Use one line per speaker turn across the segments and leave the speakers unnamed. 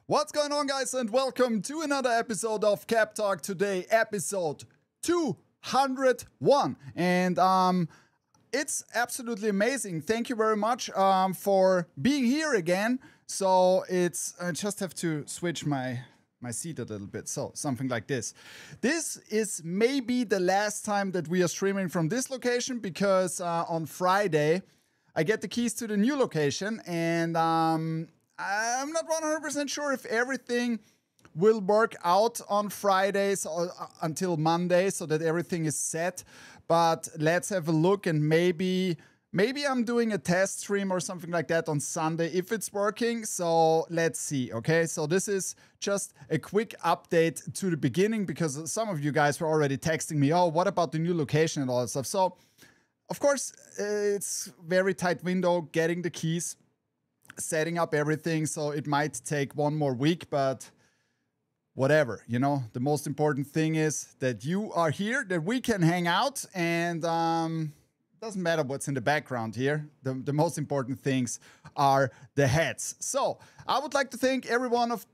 What's going on, guys, and welcome to another episode of Cap Talk. Today, episode 201. And it's absolutely amazing. Thank you very much for being here again. So I just have to switch my seat a little bit. So something like this. This is maybe the last time that we are streaming from this location because on Friday I get the keys to the new location, and I'm not 100% sure if everything will work out on Fridays or until Monday so that everything is set. But let's have a look, and maybe I'm doing a test stream or something like that on Sunday if it's working. So let's see. Okay, so this is just a quick update to the beginning because some of you guys were already texting me, oh, what about the new location and all that stuff. So of course, it's very tight window getting the keys, setting up everything, so it might take one more week, but whatever, you know. The most important thing is that you are here, that we can hang out, and doesn't matter what's in the background here. The most important things are the heads. So I would like to thank every one of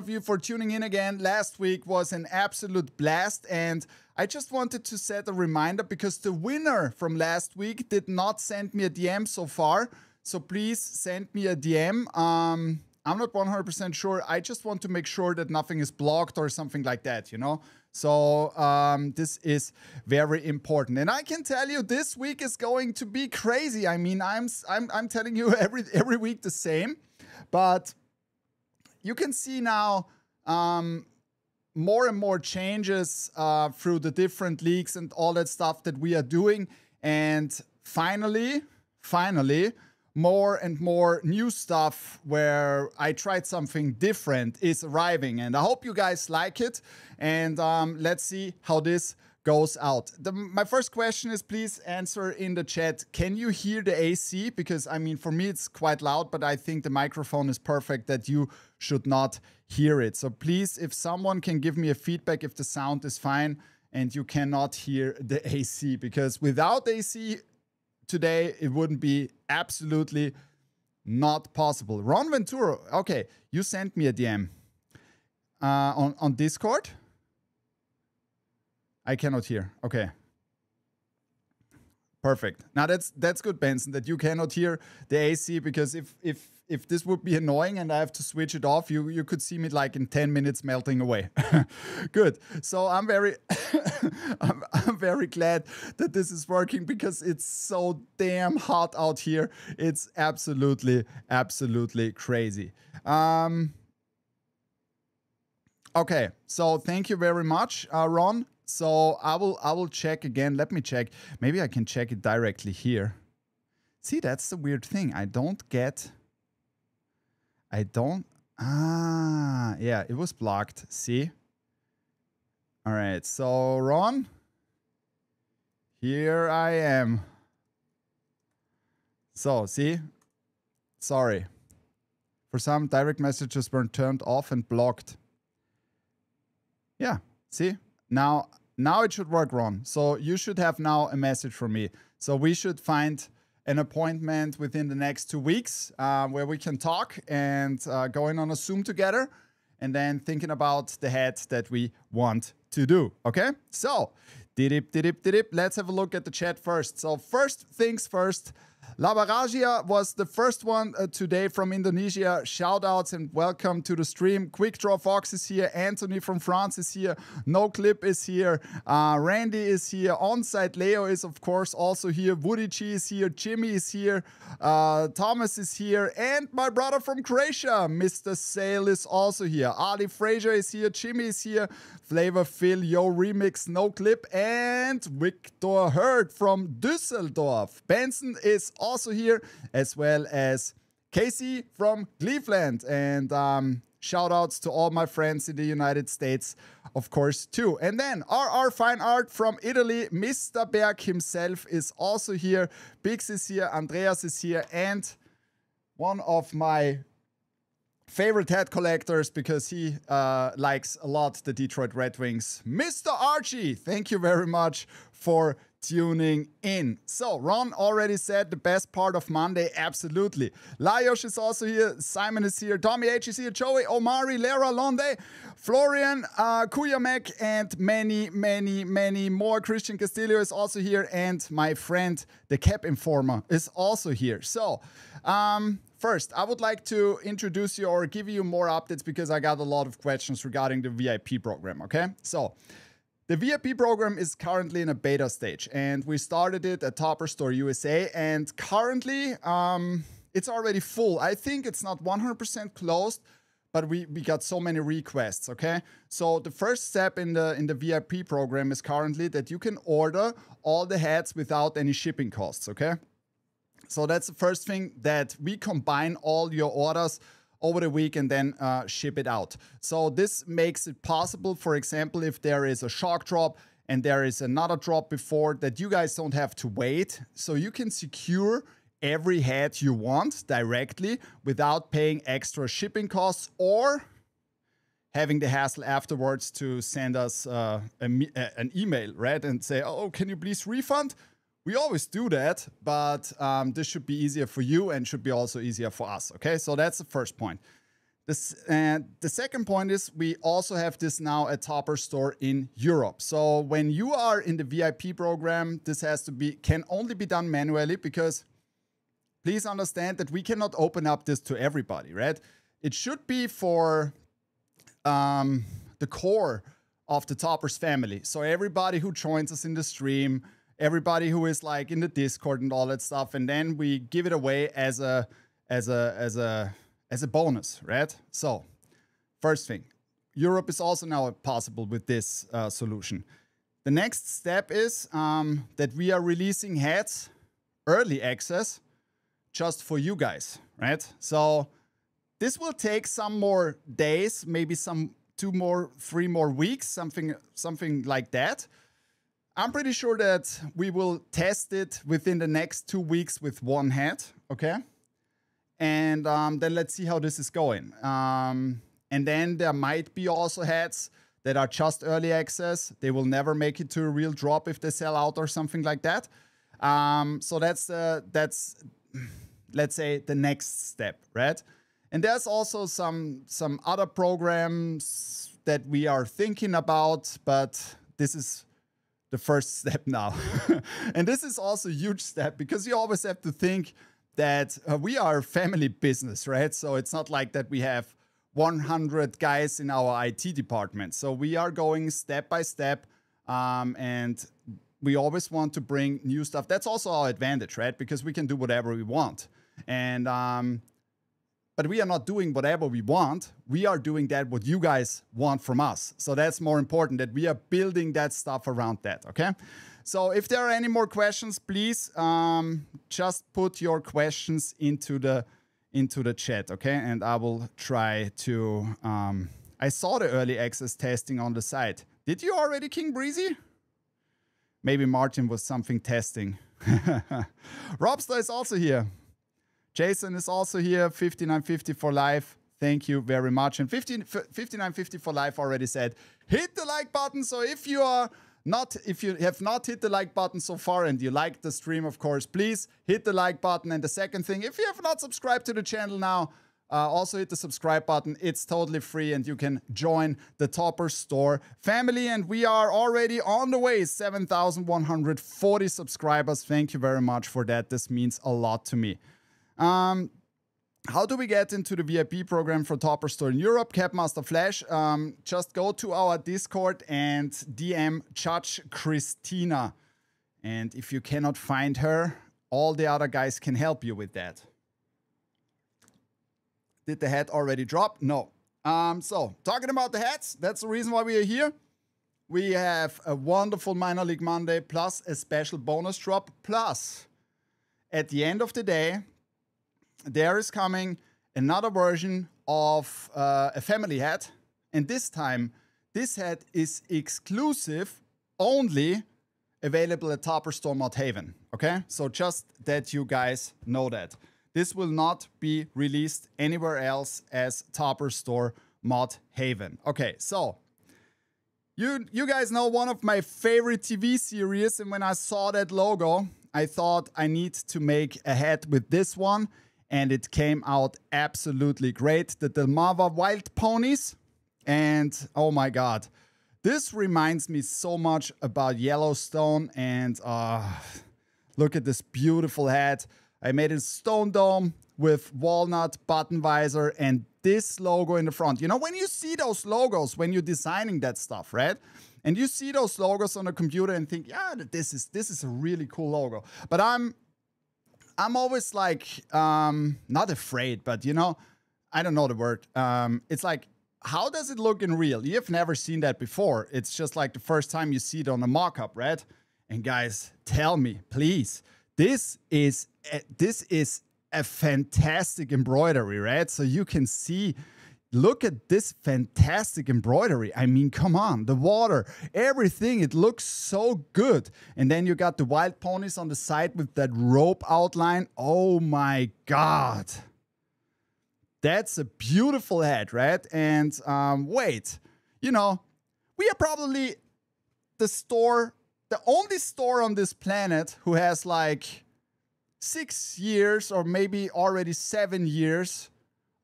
you for tuning in again. Last week was an absolute blast, and I just wanted to set a reminder because the winner from last week did not send me a DM so far. So please send me a DM. I'm not 100% sure. I just want to make sure that nothing is blocked or something like that, you know? So this is very important. And I can tell you this week is going to be crazy. I mean, I'm telling you every week the same. But you can see now more and more changes through the different leagues and all that stuff that we are doing. And finally, more and more new stuff where I tried something different is arriving, and I hope you guys like it. And let's see how this goes out. My first question is, please answer in the chat, can you hear the AC? Because I mean, for me it's quite loud, but I think the microphone is perfect that you should not hear it. So please, if someone can give me a feedback if the sound is fine and you cannot hear the AC, because without AC today, it wouldn't be absolutely not possible. Ron Ventura, okay, you sent me a DM on Discord. I cannot hear. Okay, perfect. Now that's good, Benson, that you cannot hear the AC, because if this would be annoying and I have to switch it off, you could see me like in 10 minutes melting away. Good. So I'm very I'm very glad that this is working because it's so damn hot out here. It's absolutely crazy. Okay, so thank you very much, Ron. So I will check again. Let me check. Maybe I can check it directly here. See, that's the weird thing. Yeah, it was blocked. See? All right, so Ron, here I am. So, see? Sorry. For some, direct messages were turned off and blocked. Yeah, see? Now it should work, Ron. So you should have now a message from me. So we should find an appointment within the next 2 weeks where we can talk and going on a Zoom together and then thinking about the head that we want to do. Okay? So, let's have a look at the chat first. So first things first, Labaragia was the first one today from Indonesia. Shout outs and welcome to the stream. Quick Draw Fox is here. Anthony from France is here. No Clip is here. Randy is here. Onsite Leo is, of course, also here. Woody G is here. Jimmy is here. Thomas is here. And my brother from Croatia, Mr. Sale, is also here. Ali Fraser is here. Jimmy is here. Flavor Phil, Yo Remix, No Clip, and Victor Hurd from Düsseldorf. Benson is also here, as well as Casey from Cleveland. And shout outs to all my friends in the United States, of course, too. And then RR Fine Art from Italy, Mr. Berg himself is also here. Bix is here, Andreas is here, and one of my favorite hat collectors, because he likes a lot the Detroit Red Wings, Mr. Archie. Thank you very much for tuning in. So Ron already said the best part of Monday. Absolutely. Lajos is also here. Simon is here. Tommy H is here. Joey, Omari, Lera, Londe, Florian, Kuyamek, and many more. Christian Castillo is also here. And my friend, the Cap Informer, is also here. So, first, I would like to introduce you or give you more updates because I got a lot of questions regarding the VIP program, okay? So, the VIP program is currently in a beta stage, and we started it at Topper Store USA, and currently it's already full. I think it's not 100% closed, but we got so many requests, okay? So the first step in the VIP program is currently that you can order all the hats without any shipping costs, okay? So that's the first thing, that we combine all your orders over the week and then ship it out. So this makes it possible, for example, if there is a shark drop and there is another drop before, that you guys don't have to wait. So you can secure every hat you want directly without paying extra shipping costs or having the hassle afterwards to send us an email, right? And say, oh, can you please refund? We always do that, but this should be easier for you and should be also easier for us, okay? So that's the first point. The second point is we also have this now at Topper Store in Europe. So when you are in the VIP program, this can only be done manually, because please understand that we cannot open up this to everybody, right? It should be for the core of the Toppers family. So everybody who joins us in the stream, everybody who is like in the Discord and all that stuff, and then we give it away as a bonus, right? So, first thing, Europe is also now possible with this solution. The next step is that we are releasing hats early access just for you guys, right? So this will take some more days, maybe some 3 more weeks, something like that. I'm pretty sure that we will test it within the next 2 weeks with one hat, okay? And then let's see how this is going. And then there might be also hats that are just early access. They will never make it to a real drop if they sell out or something like that. So that's let's say the next step, right? And there's also some other programs that we are thinking about, but this is the first step now. And this is also a huge step, because you always have to think that we are a family business, right? So it's not like that we have 100 guys in our IT department. So we are going step by step, and we always want to bring new stuff. That's also our advantage, right? Because we can do whatever we want. And but we are not doing whatever we want. We are doing that what you guys want from us. So that's more important, that we are building that stuff around that, okay? So if there are any more questions, please just put your questions into the chat, okay? And I will try to... I saw the early access testing on the site. Did you already, King Breezy? Maybe Martin was something testing. Robster is also here. Jason is also here, 5950 for life. Thank you very much. And 5950 for life already said, hit the like button. So if you have not hit the like button so far and you like the stream, of course, please hit the like button. And the second thing, if you have not subscribed to the channel now, also hit the subscribe button. It's totally free and you can join the Topper Store family. And we are already on the way, 7,140 subscribers. Thank you very much for that. This means a lot to me. How do we get into the VIP program for Topper Store in Europe? Capmaster Flash, just go to our Discord and DM Judge Christina. And if you cannot find her, all the other guys can help you with that. Did the hat already drop? No. So, talking about the hats, that's the reason why we are here. We have a wonderful Minor League Monday plus a special bonus drop. Plus, at the end of the day, there is coming another version of a family hat. And this time, this hat is exclusive, only available at Topper Store Mod Haven. Okay? So just that you guys know that. This will not be released anywhere else as Topper Store Mod Haven. Okay, so You guys know one of my favorite TV series, and when I saw that logo, I thought I need to make a hat with this one, and it came out absolutely great. The Delmarva Wild Ponies, and oh my god, this reminds me so much about Yellowstone, and look at this beautiful hat. I made a stone dome with walnut button visor and this logo in the front. You know, when you see those logos, when you're designing that stuff, right? And you see those logos on a computer and think, yeah, this is a really cool logo. But I'm always like, not afraid, but you know, I don't know the word. It's like, how does it look in real? You've never seen that before. It's just like the first time you see it on a mock-up, right? And guys, tell me, please, this is a fantastic embroidery, right? So you can see, look at this fantastic embroidery. I mean, come on, the water, everything, it looks so good. And then you got the wild ponies on the side with that rope outline. Oh my God. That's a beautiful hat, right? And wait, you know, we are probably the only store on this planet who has like 6 years or maybe already 7 years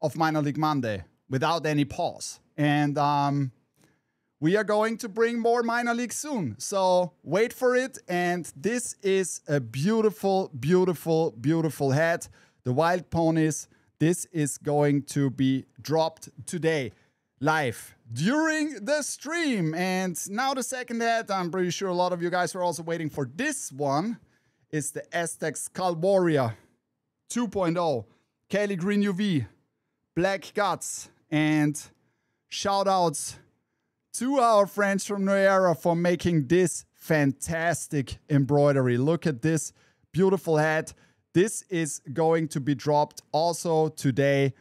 of Minor League Monday without any pause. And we are going to bring more Minor League soon. So wait for it. And this is a beautiful, beautiful, beautiful hat. The Wild Ponies. This is going to be dropped today live during the stream. And now the second hat, I'm pretty sure a lot of you guys are also waiting for this one. Is the Aztec Skull Warrior 2.0, Kelly Green UV, Black Guts, and shout outs to our friends from New Era for making this fantastic embroidery. Look at this beautiful hat. This is going to be dropped also today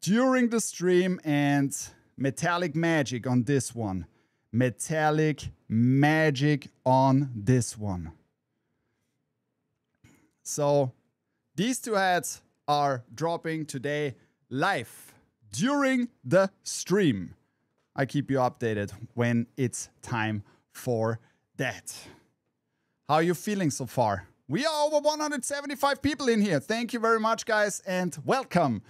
during the stream, and metallic magic on this one. Metallic magic on this one. So these two hats are dropping today live during the stream. I keep you updated when it's time for that. How are you feeling so far? We are over 175 people in here. Thank you very much, guys, and welcome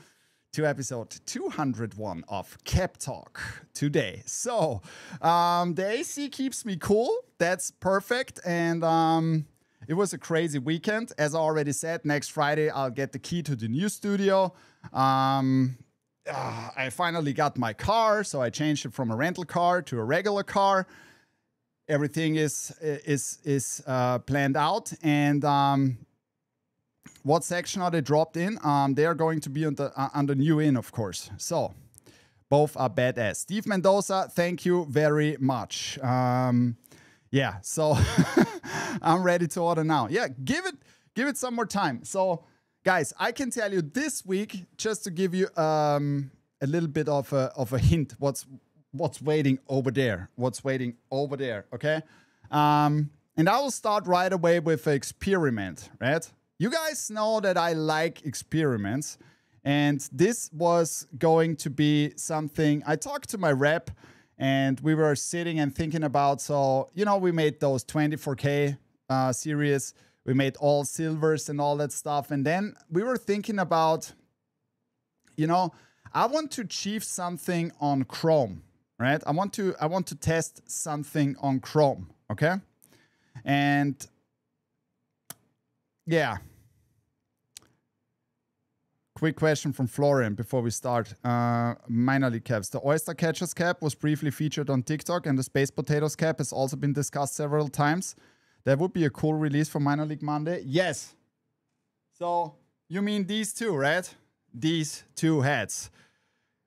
to episode 201 of Cap Talk today. So the AC keeps me cool. That's perfect. And it was a crazy weekend. As I already said, next Friday, I'll get the key to the new studio. I finally got my car, so I changed it from a rental car to a regular car. Everything is planned out. And what section are they dropped in? They are going to be on the new in, of course. So both are badass. Steve Mendoza, thank you very much. Yeah, so I'm ready to order now. Yeah, give it some more time. So, guys, I can tell you this week, just to give you a little bit of a hint, what's waiting over there. What's waiting over there, okay? And I will start right away with an experiment, right? You guys know that I like experiments, and this was going to be something. I talked to my rep, and we were sitting and thinking about, so, you know, we made those 24K series. We made all silvers and all that stuff. And then we were thinking about, you know, I want to achieve something on Chrome, right? I want to test something on Chrome, okay? And yeah. Quick question from Florian before we start. Minor League caps. The Oyster Catchers cap was briefly featured on TikTok, and the Space Potatoes cap has also been discussed several times. That would be a cool release for Minor League Monday. Yes. So you mean these two, right? These two hats.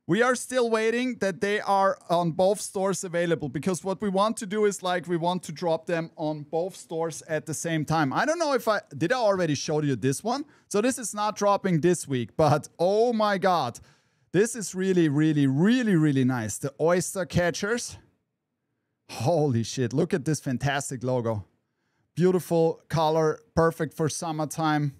We are still waiting that they are on both stores available, because what we want to do is like we want to drop them on both stores at the same time. I don't know if I already show you this one. So this is not dropping this week, but oh my God, this is really, really, really, really nice. The Oyster Catchers. Holy shit. Look at this fantastic logo. Beautiful color, perfect for summertime.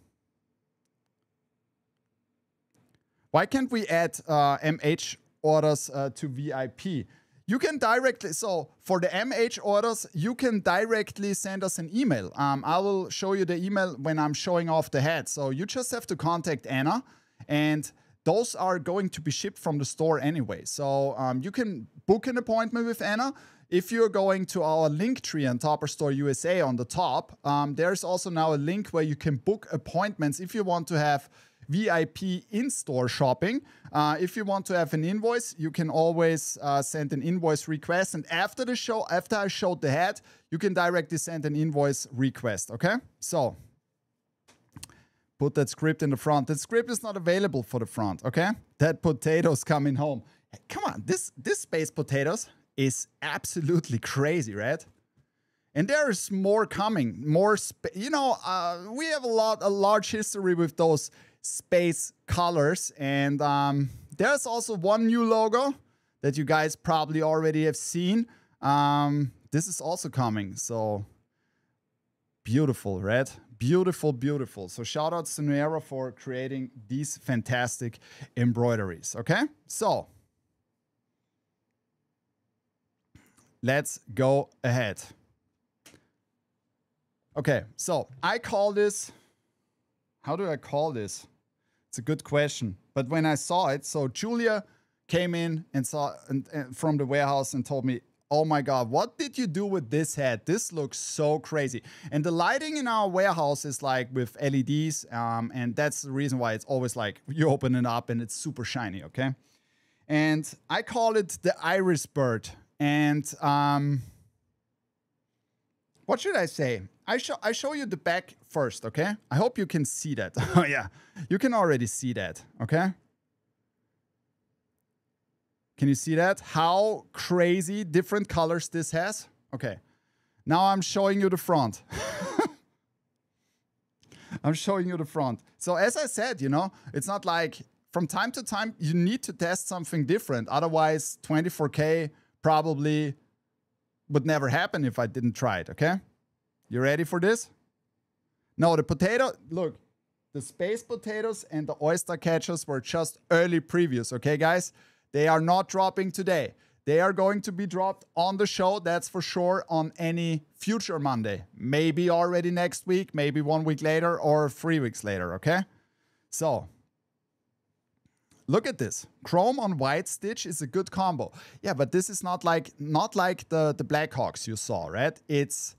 Why can't we add MH orders to VIP? you can directly, so for the MH orders, you can directly send us an email. I will show you the email when I'm showing off the hat. So you just have to contact Anna, and those are going to be shipped from the store anyway. So you can book an appointment with Anna. If you're going to our link tree on Topper Store USA on the top, there's also now a link where you can book appointments if you want to have VIP in-store shopping. If you want to have an invoice, you can always send an invoice request. And after the show, after I showed the hat, you can directly send an invoice request, okay? So, put that script in the front. That script is not available for the front, okay? That potato's coming home. Hey, come on, this Space Potatoes is absolutely crazy, right? And there's more coming, more, you know, we have a large history with those space colors, and there's also one new logo that you guys probably already have seen. This is also coming, so beautiful, right? Beautiful, beautiful. So shout outs to Nuera for creating these fantastic embroideries, okay? So let's go ahead. Okay, so I call this, how do I call this? It's a good question. But when I saw it, so Julia came in and saw and from the warehouse and told me, oh my God, what did you do with this hat? This looks so crazy. And the lighting in our warehouse is like with LEDs, and that's the reason why it's always like you open it up and it's super shiny, okay? And I call it the Iris Bird. And what should I say? I show you the back first, okay? I hope you can see that. Oh yeah, you can already see that, okay? Can you see that? How crazy different colors this has? Okay, now I'm showing you the front. I'm showing you the front. So as I said, you know, it's not like from time to time you need to test something different. Otherwise, 24K probably would never happen if I didn't try it, okay? You ready for this? No, the potato, look, the Space Potatoes and the Oyster Catchers were just early previews, okay, guys? They are not dropping today. They are going to be dropped on the show, that's for sure, on any future Monday. Maybe already next week, maybe 1 week later, or 3 weeks later, okay? So, look at this. Chrome on white stitch is a good combo. Yeah, but this is not like the Blackhawks you saw, right? It's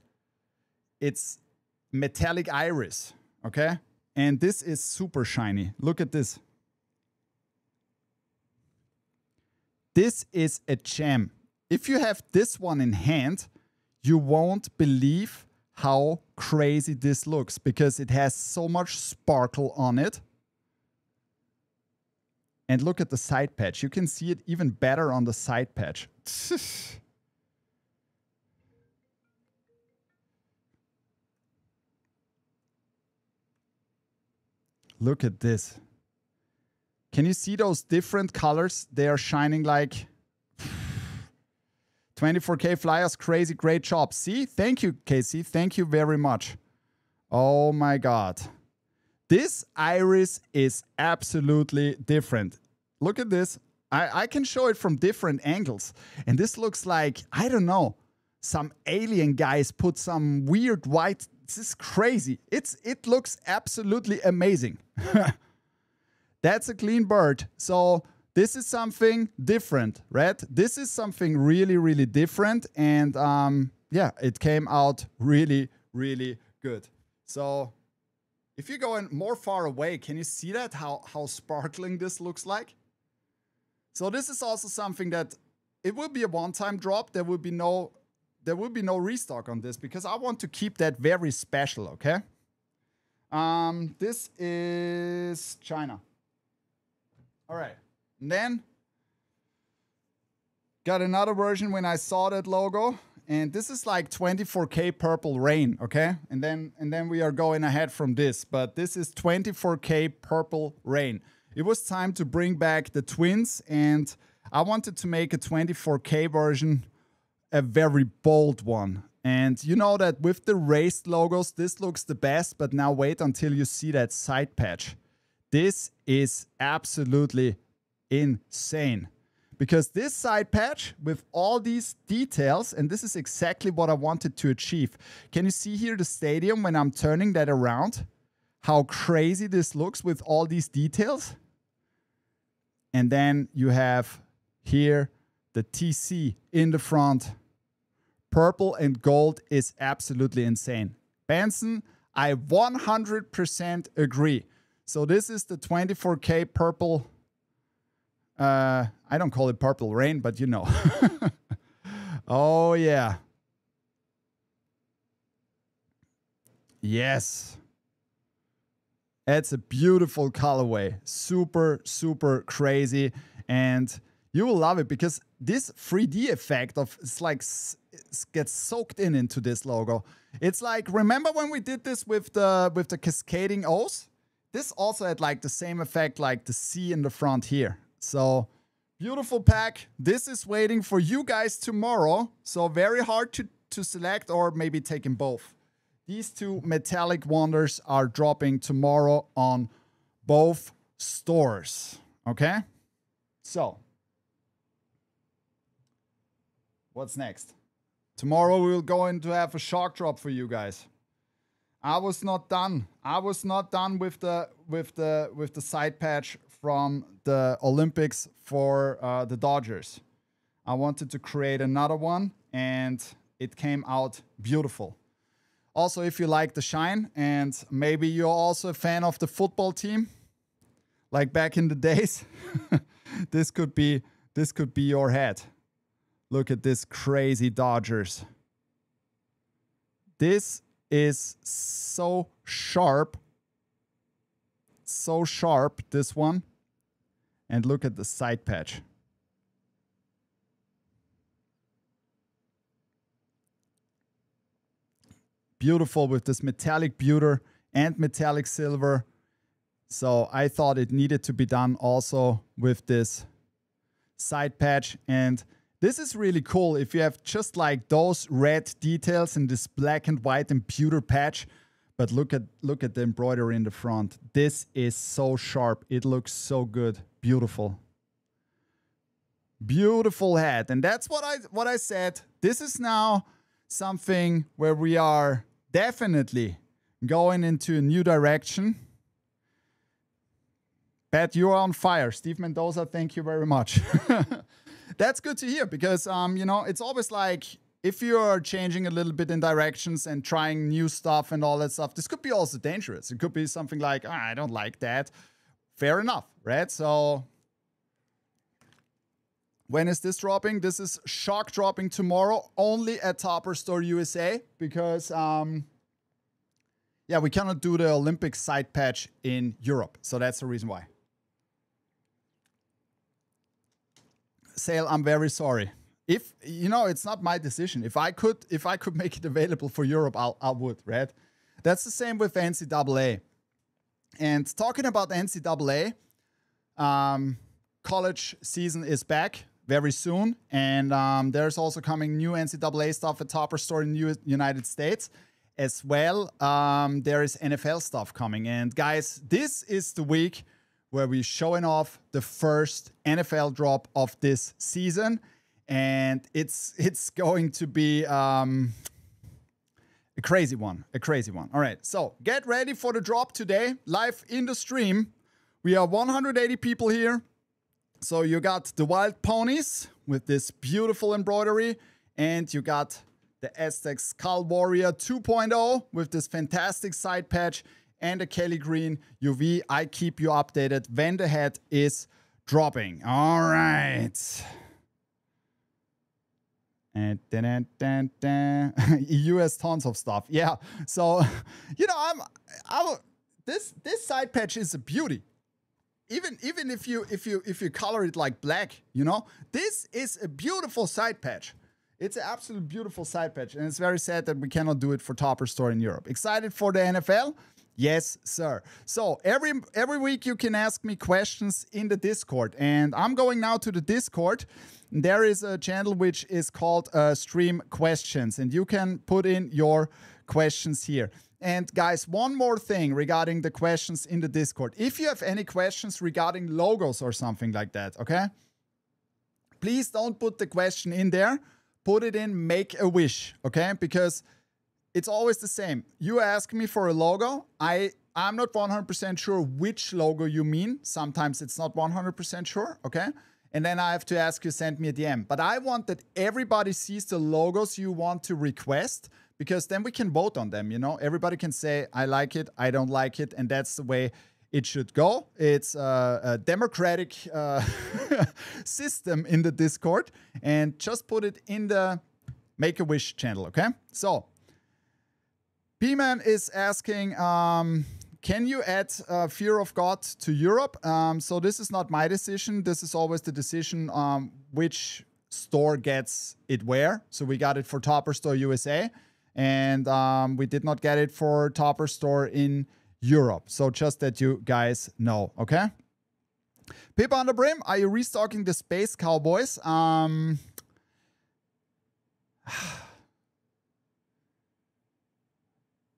metallic iris, okay? And this is super shiny. Look at this. This is a gem. If you have this one in hand, you won't believe how crazy this looks because it has so much sparkle on it. And look at the side patch. You can see it even better on the side patch. Look at this. Can you see those different colors? They are shining like 24K Flyers, crazy, great job. See? Thank you, Casey. Thank you very much. Oh my God. This iris is absolutely different. Look at this. I can show it from different angles. And this looks like, I don't know, some alien guys put some weird white. This is crazy. It looks absolutely amazing. That's a clean bird. So this is something different, right? This is something really, really different. And yeah, it came out really, really good. So if you're going more far away, can you see that? How sparkling this looks like? So this is also something that it will be a one-time drop. There will be no restock on this because I want to keep that very special, okay? This is China. All right. And then got another version when I saw that logo. And this is like 24K Purple Rain, okay? And then we are going ahead from this. But this is 24K Purple Rain. It was time to bring back the twins. And I wanted to make a 24K version, a very bold one. And you know that with the raised logos, this looks the best. But now wait until you see that side patch. This is absolutely insane. because this side patch with all these details, and this is exactly what I wanted to achieve. Can you see here the stadium when I'm turning that around? How crazy this looks with all these details. And then you have here the TC in the front. Purple and gold is absolutely insane. Benson, I 100% agree. So this is the 24K purple. I don't call it purple rain, but you know. Oh, yeah. Yes. It's a beautiful colorway. Super, super crazy. And you will love it because this 3D effect of it's like gets soaked into this logo. It's like, remember when we did this with the cascading O's? This also had like the same effect like the C in the front here. So beautiful pack. This is waiting for you guys tomorrow. So very hard to select, or maybe taking both. These two metallic wonders are dropping tomorrow on both stores. Okay? So, what's next? Tomorrow we will go in to have a shock drop for you guys. I was not done. I was not done with the side patch from the Olympics for the Dodgers. I wanted to create another one, and it came out beautiful. Also, if you like the shine, and maybe you're also a fan of the football team, like back in the days, this could be your head. Look at this crazy Dodgers. This is so sharp. So sharp, this one. And look at the side patch. Beautiful with this metallic pewter and metallic silver. So I thought it needed to be done also with this side patch. And this is really cool if you have just like those red details in this black and white and pewter patch. But look at the embroidery in the front. This is so sharp. It looks so good. Beautiful. Beautiful hat. And that's what I said. This is now something where we are definitely going into a new direction. Bet you're on fire. Steve Mendoza, thank you very much. That's good to hear because, you know, it's always like if you're changing a little bit in directions and trying new stuff and all that stuff, this could be also dangerous. It could be something like, I don't like that. Fair enough, right? So when is this dropping? This is shock dropping tomorrow only at Topper Store USA because, yeah, we cannot do the Olympic side patch in Europe. So that's the reason why. Sale, I'm very sorry. If, you know, it's not my decision. If I could make it available for Europe, I would, right? That's the same with NCAA. And talking about NCAA, college season is back very soon. And there's also coming new NCAA stuff at Topper Store in the United States. As well, there is NFL stuff coming. And guys, this is the week where we're showing off the first NFL drop of this season. And it's going to be a crazy one. All right, so get ready for the drop today, live in the stream. We are 180 people here. So you got the Wild Ponies with this beautiful embroidery, and you got the Aztec Skull Warrior 2.0 with this fantastic side patch and the Kelly Green UV. I keep you updated when the hat is dropping. All right. And EU has tons of stuff. Yeah. So, you know, this side patch is a beauty. Even if you color it like black, you know, this is a beautiful side patch. It's an absolute beautiful side patch, and it's very sad that we cannot do it for Topper Store in Europe. Excited for the NFL? Yes, sir. So every week you can ask me questions in the Discord, and I'm going now to the Discord. There is a channel which is called Stream Questions, and you can put in your questions here. And guys, one more thing regarding the questions in the Discord. If you have any questions regarding logos or something like that, okay? please don't put the question in there. Put it in make a wish, okay? Because it's always the same. You ask me for a logo. I'm not 100% sure which logo you mean. Sometimes it's not 100% sure, okay? And then I have to ask you, send me a DM. But I want that everybody sees the logos you want to request, because then we can vote on them, you know? Everybody can say, I like it, I don't like it, and that's the way it should go. It's a democratic system in the Discord, and just put it in the Make-A-Wish channel, okay? So, P-Man is asking, can you add Fear of God to Europe? So this is not my decision. This is always the decision which store gets it where. So we got it for Topper Store USA, and we did not get it for Topper Store in Europe. So just that you guys know, okay? Pip on the Brim, are you restocking the Space Cowboys?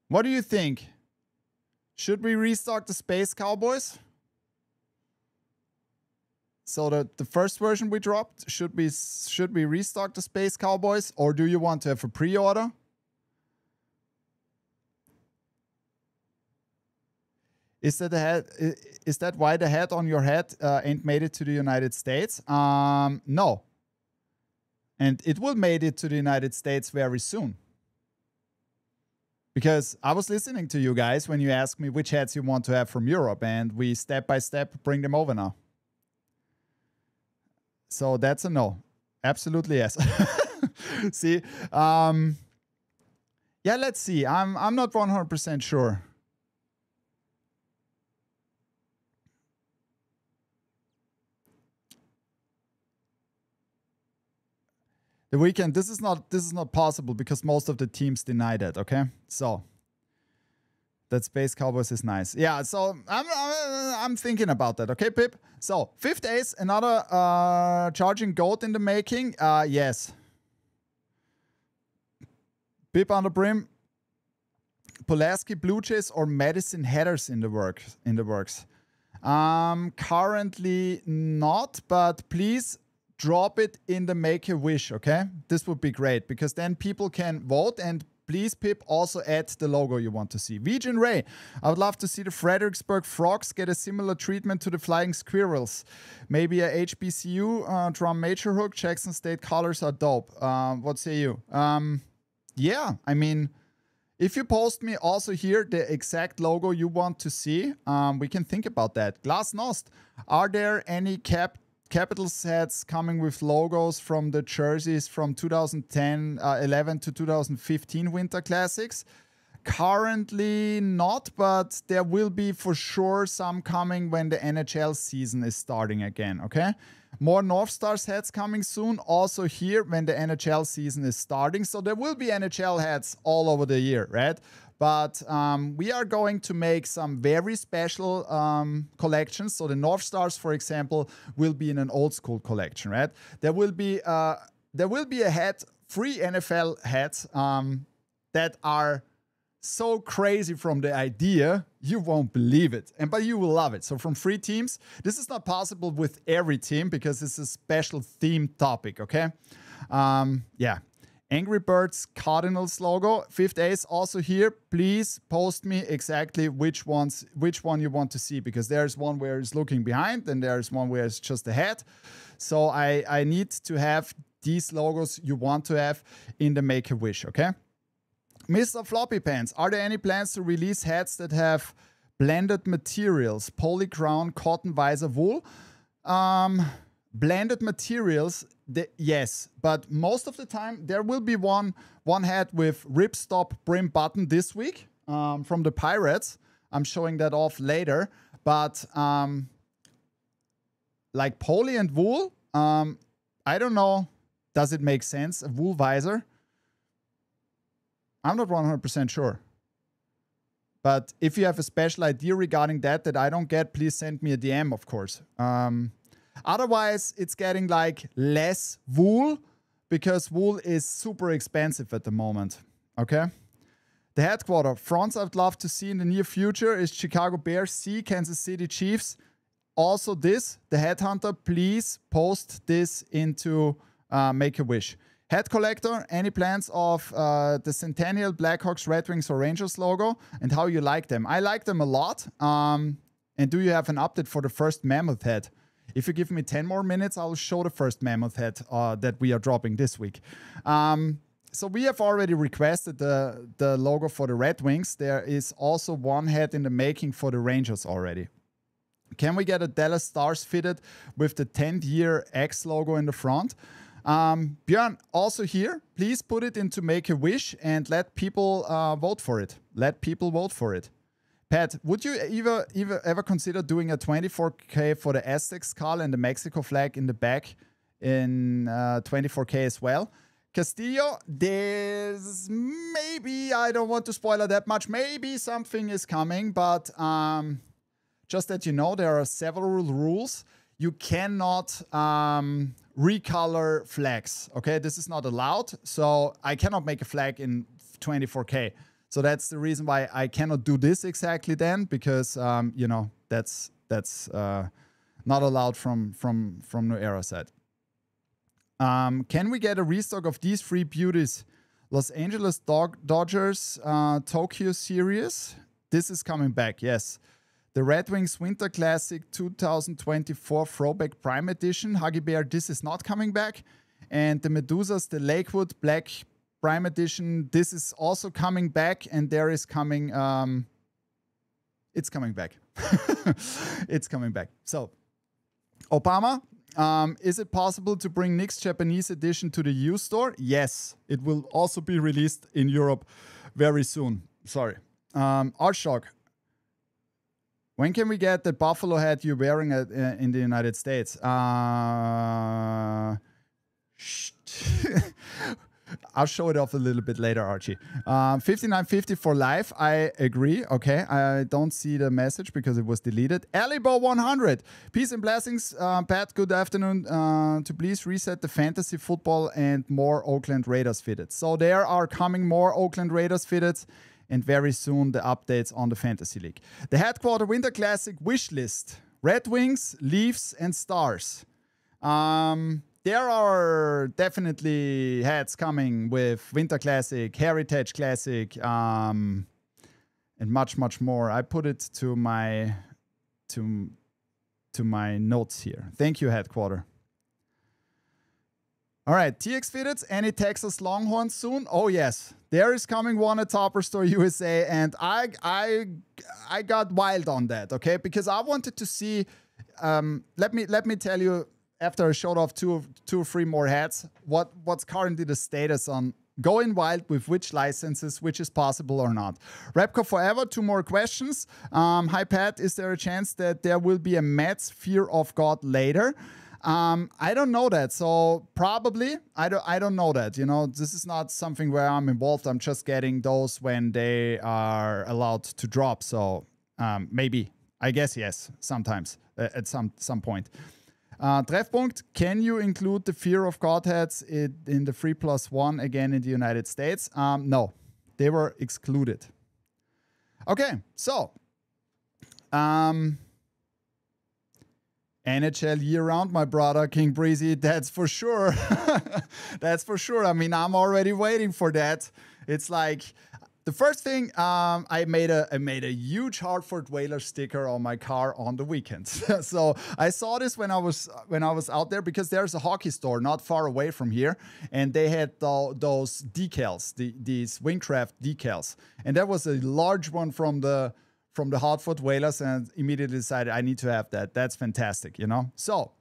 What do you think? Should we restock the Space Cowboys? So the first version we dropped, should we restock the Space Cowboys, or do you want to have a pre-order? Is that why the hat on your head ain't made it to the United States? No. And it will made it to the United States very soon. Because I was listening to you guys when you asked me which hats you want to have from Europe, and we step by step bring them over now. So that's a no. Absolutely yes. See, yeah, let's see. I'm not 100% sure. The weekend, this is not possible because most of the teams denied it, okay? So that Space Cowboys is nice. Yeah, so I'm thinking about that, okay, Pip? So 5th Ace, another charging goat in the making. Yes. Pip on the Brim, Pulaski Blue Jays or Madison Headers in the works. Currently not, but please drop it in the Make-A-Wish, okay? This would be great, because then people can vote, and please, Pip, also add the logo you want to see. Vigen Ray, I would love to see the Fredericksburg Frogs get a similar treatment to the Flying Squirrels. Maybe a HBCU drum major hook. Jackson State colors are dope. What say you? Yeah, I mean, if you post me also here the exact logo you want to see, we can think about that. Glasnost, are there any Capital sets coming with logos from the jerseys from 2011 to 2015 Winter Classics? Currently not, but there will be for sure some coming when the NHL season is starting again, okay? More North Star hats coming soon, also here when the NHL season is starting. So there will be NHL hats all over the year, right? But we are going to make some very special collections. So the North Stars, for example, will be in an old school collection, right? There will be a hat, 3 NFL hats that are so crazy from the idea, you won't believe it. But you will love it. So from 3 teams, this is not possible with every team because it's a special theme topic, okay? Yeah. Angry Birds Cardinals logo, 5th Ace also here. Please post me exactly which one you want to see, because there's one where it's looking behind and there's one where it's just a head. So I need to have these logos you want to have in the Make-A-Wish, okay? Mr. Floppy Pants, are there any plans to release hats that have blended materials, poly crown, cotton, visor, wool? Blended materials, yes, but most of the time there will be one hat with ripstop brim button this week from the Pirates. I'm showing that off later, but like poly and wool, I don't know, does it make sense? A wool visor? I'm not 100% sure. But if you have a special idea regarding that I don't get, please send me a DM, of course. Otherwise, it's getting like less wool, because wool is super expensive at the moment, okay? The headquarter, fronts I'd love to see in the near future is Chicago Bears, C, Kansas City Chiefs. also this, the Headhunter, please post this into Make-A-Wish. Hat collector, any plans of the Centennial, Blackhawks, Red Wings, or Rangers logo, and how you like them? I like them a lot. And do you have an update for the first Mammoth hat? If you give me 10 more minutes, I'll show the first Mammoth hat that we are dropping this week. So we have already requested the logo for the Red Wings. There is also one hat in the making for the Rangers already. Can we get a Dallas Stars fitted with the 10th year X logo in the front? Björn, also here, please put it into Make-A-Wish and let people vote for it. Let people vote for it. Pat, would you ever consider doing a 24K for the Aztec skull and the Mexico flag in the back in 24K as well? Castillo, there's maybe, I don't want to spoil it that much, maybe something is coming, but just that you know, there are several rules. You cannot recolor flags, okay? This is not allowed, so I cannot make a flag in 24K. So that's the reason why I cannot do this exactly then, because you know, that's not allowed from New Era side. Can we get a restock of these three beauties? Los Angeles Dodgers Tokyo Series. This is coming back, yes. The Red Wings Winter Classic 2024 Throwback Prime Edition. Huggy Bear, this is not coming back. And the Medusas, the Lakewood Black Prime Edition, this is also coming back, and there is coming, it's coming back. It's coming back. So, Obama, is it possible to bring Nick's Japanese edition to the U store? Yes, it will also be released in Europe very soon. Sorry. Artshock, when can we get the buffalo hat you're wearing in the United States? I'll show it off a little bit later, Archie. 5950 for live. I agree. Okay. I don't see the message because it was deleted. Alibo 100. Peace and blessings, Pat. Good afternoon. To please reset the fantasy football and more Oakland Raiders fitted. So there are coming more Oakland Raiders fitted, and very soon the updates on the Fantasy League. The Headquarter Winter Classic wish list. Red Wings, Leafs, and Stars. There are definitely hats coming with Winter Classic, Heritage Classic, and much, much more. I put it to my notes here. Thank you, Headquarter. All right, TX Fitteds, any Texas Longhorns soon? Oh yes, there is coming one at Topper Store USA, and I got wild on that, okay? Because I wanted to see. Let me tell you. After I showed off two or three more hats, what's currently the status on going wild with which licenses, which is possible or not. Repco Forever, 2 more questions. Hi Pat, is there a chance that there will be a Mets Fear of God later? I don't know that, so probably. I don't know that. You know, this is not something where I'm involved. I'm just getting those when they are allowed to drop. So maybe, I guess yes, sometimes at some point. Treffpunkt, can you include the Fear of God hats in the 3+1 again in the United States? No, they were excluded. Okay, so NHL year-round, my brother, King Breezy, that's for sure. That's for sure. I mean, I'm already waiting for that. It's like... The first thing, I made a huge Hartford Whalers sticker on my car on the weekend. So I saw this when I was out there, because there's a hockey store not far away from here, and they had those decals, these Wingcraft decals, and that was a large one from the Hartford Whalers, and immediately decided I need to have that. That's fantastic, you know. So.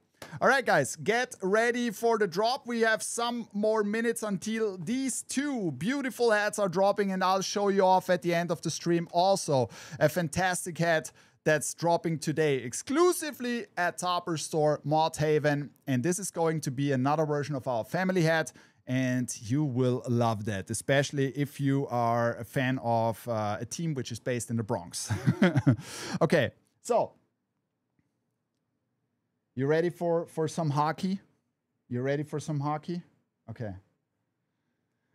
All right, guys, get ready for the drop. We have some more minutes until these 2 beautiful hats are dropping, and I'll show you off at the end of the stream also a fantastic hat that's dropping today exclusively at Topper Store Mod Haven, and this is going to be another version of our family hat, and you will love that, especially if you are a fan of a team which is based in the Bronx. Okay, so... You ready for some hockey? You ready for some hockey? Okay.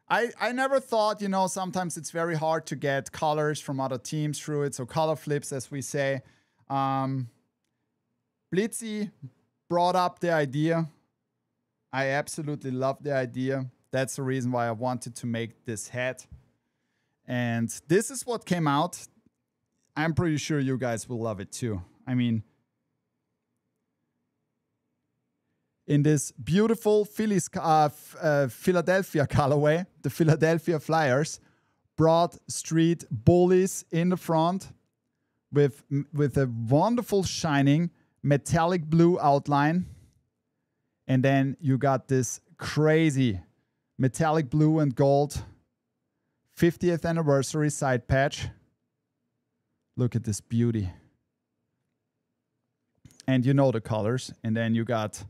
I never thought, you know, sometimes it's very hard to get colors from other teams through it. So color flips, as we say. Blitzy brought up the idea. I absolutely love the idea. That's the reason why I wanted to make this hat. And this is what came out. I'm pretty sure you guys will love it too. I mean, in this beautiful Philadelphia colorway, the Philadelphia Flyers, Broad Street Bullies in the front with a wonderful shining metallic blue outline. And then you got this crazy metallic blue and gold 50th anniversary side patch. Look at this beauty. And you know the colors. And then you got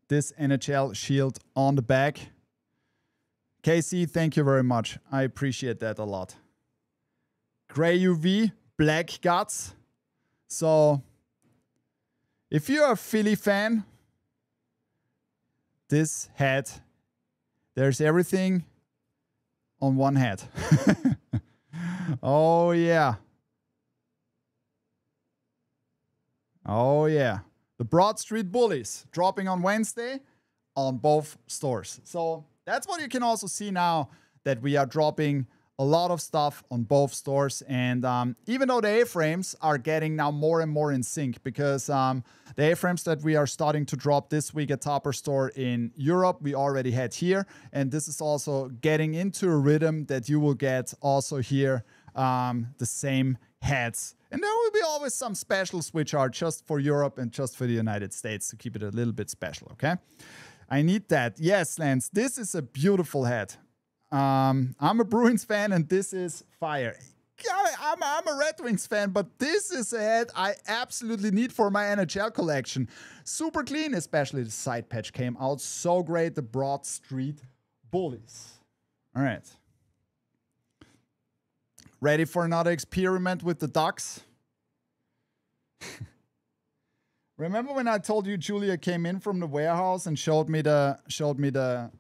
this NHL shield on the back. Casey, thank you very much. I appreciate that a lot. Gray UV, black guts. So if you're a Philly fan, this hat, there's everything on one hat. Oh, yeah. Oh, yeah. The Broad Street Bullies dropping on Wednesday on both stores. So that's what you can also see now, that we are dropping a lot of stuff on both stores. And even though the A-frames are getting now more and more in sync, because the A-frames that we are starting to drop this week at Topper Store in Europe, we already had here. And this is also getting into a rhythm that you will get also here, the same hats. And there will be always some specials which are just for Europe and just for the United States to keep it a little bit special, okay? I need that. Yes, Lance, this is a beautiful hat. I'm a Bruins fan and this is fire. I'm a Red Wings fan, but this is a hat I absolutely need for my NHL collection. Super clean, especially the side patch came out so great. The Broad Street Bullies. All right. Ready for another experiment with the Ducks? Remember when I told you Julia came in from the warehouse and showed me the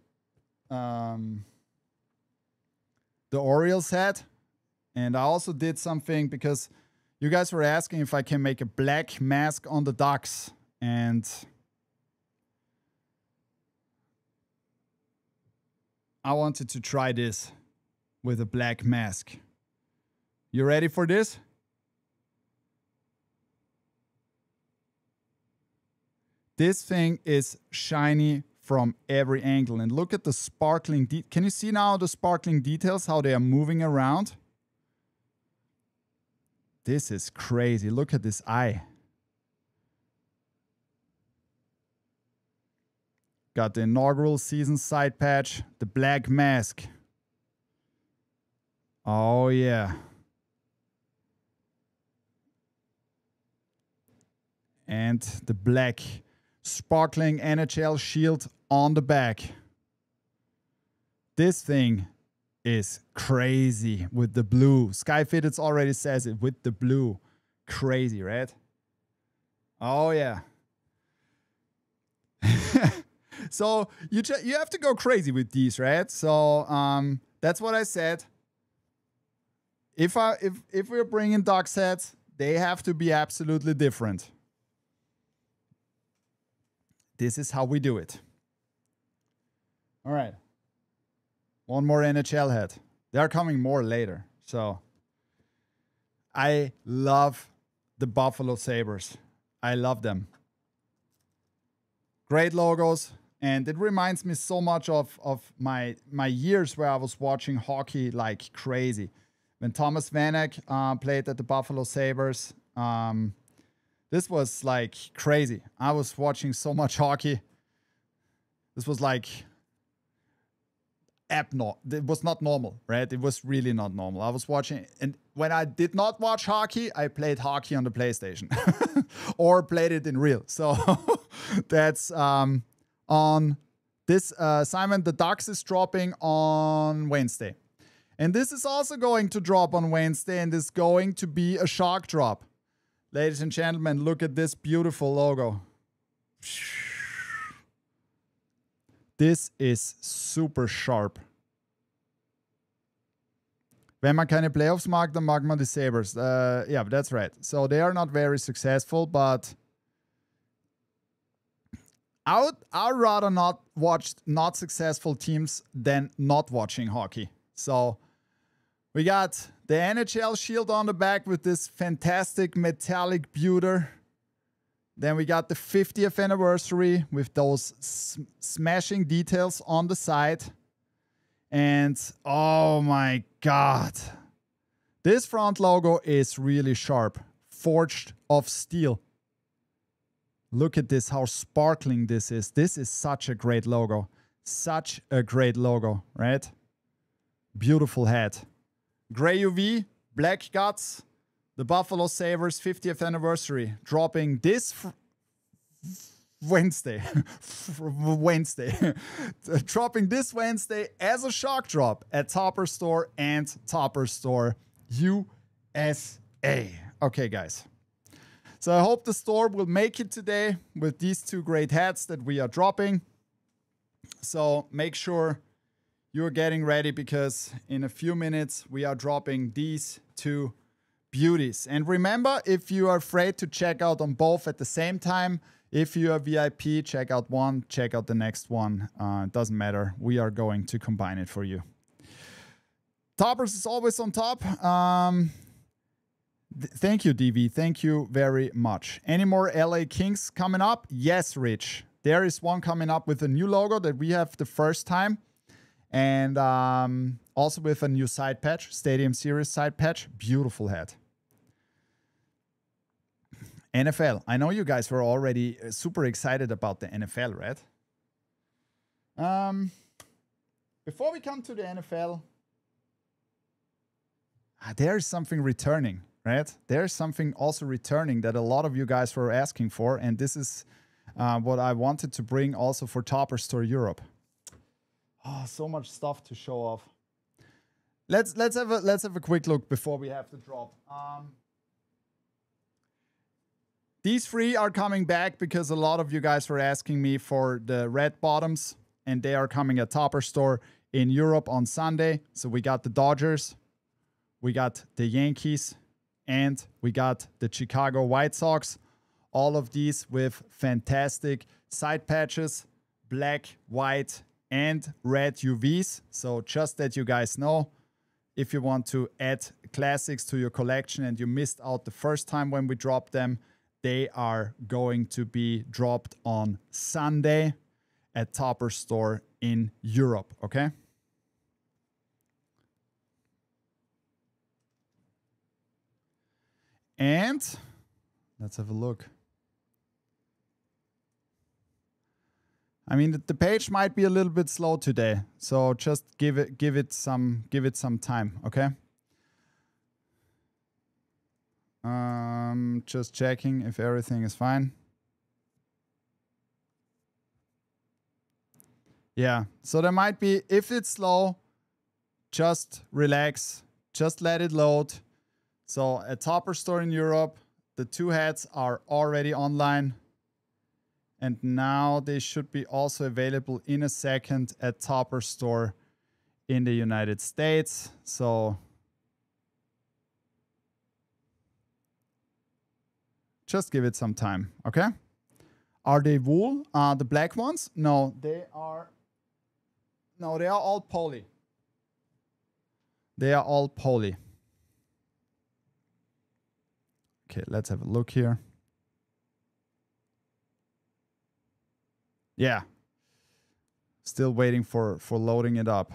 Orioles hat? And I also did something because you guys were asking if I can make a black mask on the Ducks. And I wanted to try this with a black mask. You ready for this? This thing is shiny from every angle. And look at the sparkling. Can you see now the sparkling details, how they are moving around? This is crazy. Look at this eye. Got the inaugural season side patch, the black mask. Oh, yeah. And the black sparkling NHL shield on the back. This thing is crazy with the blue. Skyfitteds already says it with the blue. Crazy, right? Oh, yeah. So you have to go crazy with these, right? So that's what I said. If we're bringing Ducks hats, they have to be absolutely different. This is how we do it. All right. One more NHL hat. They are coming more later. So I love the Buffalo Sabres. I love them. Great logos. And it reminds me so much of my years where I was watching hockey like crazy. When Thomas Vanek played at the Buffalo Sabres, this was like crazy. I was watching so much hockey. This was like abnormal. It was not normal, right? It was really not normal. I was watching, and when I did not watch hockey, I played hockey on the PlayStation or played it in real. So that's on this Simon, the Ducks is dropping on Wednesday. And this is also going to drop on Wednesday, and is going to be a shark drop. Ladies and gentlemen, look at this beautiful logo. This is super sharp. Wenn man keine Playoffs mag, dann mag man die Sabres. Yeah, that's right. So they are not very successful, but I'd rather not watch not successful teams than not watching hockey. So we got the NHL shield on the back with this fantastic metallic pewter. Then we got the 50th anniversary with those smashing details on the side. And oh my God, this front logo is really sharp, forged of steel. Look at this, how sparkling this is. This is such a great logo. Such a great logo, right? Beautiful hat. Gray UV, black guts. The Buffalo Sabres 50th anniversary dropping this Wednesday. Dropping this Wednesday as a shock drop at Topper Store and Topper Store USA. Okay, guys. So I hope the store will make it today with these two great hats that we are dropping. So make sure you're getting ready because in a few minutes we are dropping these two beauties. And remember, if you are afraid to check out on both at the same time, if you are VIP, check out one, check out the next one. It doesn't matter. We are going to combine it for you. Toppers is always on top. Thank you, DV. Thank you very much. Any more LA Kings coming up? Yes, Rich. There is one coming up with a new logo that we have the first time. And also with a new side patch, Stadium Series side patch. Beautiful hat. NFL. I know you guys were already super excited about the NFL, right? Before we come to the NFL, there's something returning. Right? There's something also returning that a lot of you guys were asking for, and this is what I wanted to bring also for Topper Store Europe. Oh, so much stuff to show off. Let's have a quick look before we have to drop. These three are coming back because a lot of you guys were asking me for the red bottoms, and they are coming at Topper Store in Europe on Sunday. So we got the Dodgers, we got the Yankees, and we got the Chicago White Sox. All of these with fantastic side patches, black, white, and red UVs. So just that you guys know, if you want to add classics to your collection and you missed out the first time when we dropped them, they are going to be dropped on Sunday at Topper Store in Europe, okay? And let's have a look. I mean, the page might be a little bit slow today, so just give it some time, okay? Just checking if everything is fine. Yeah, so there might be, if it's slow, just relax, just let it load. So at Topper Store in Europe, the two hats are already online. And now they should be also available in a second at Topper Store in the United States. So just give it some time, okay? Are they wool? The black ones? No, they are all poly. They are all poly. Okay, let's have a look here. Yeah. Still waiting for loading it up.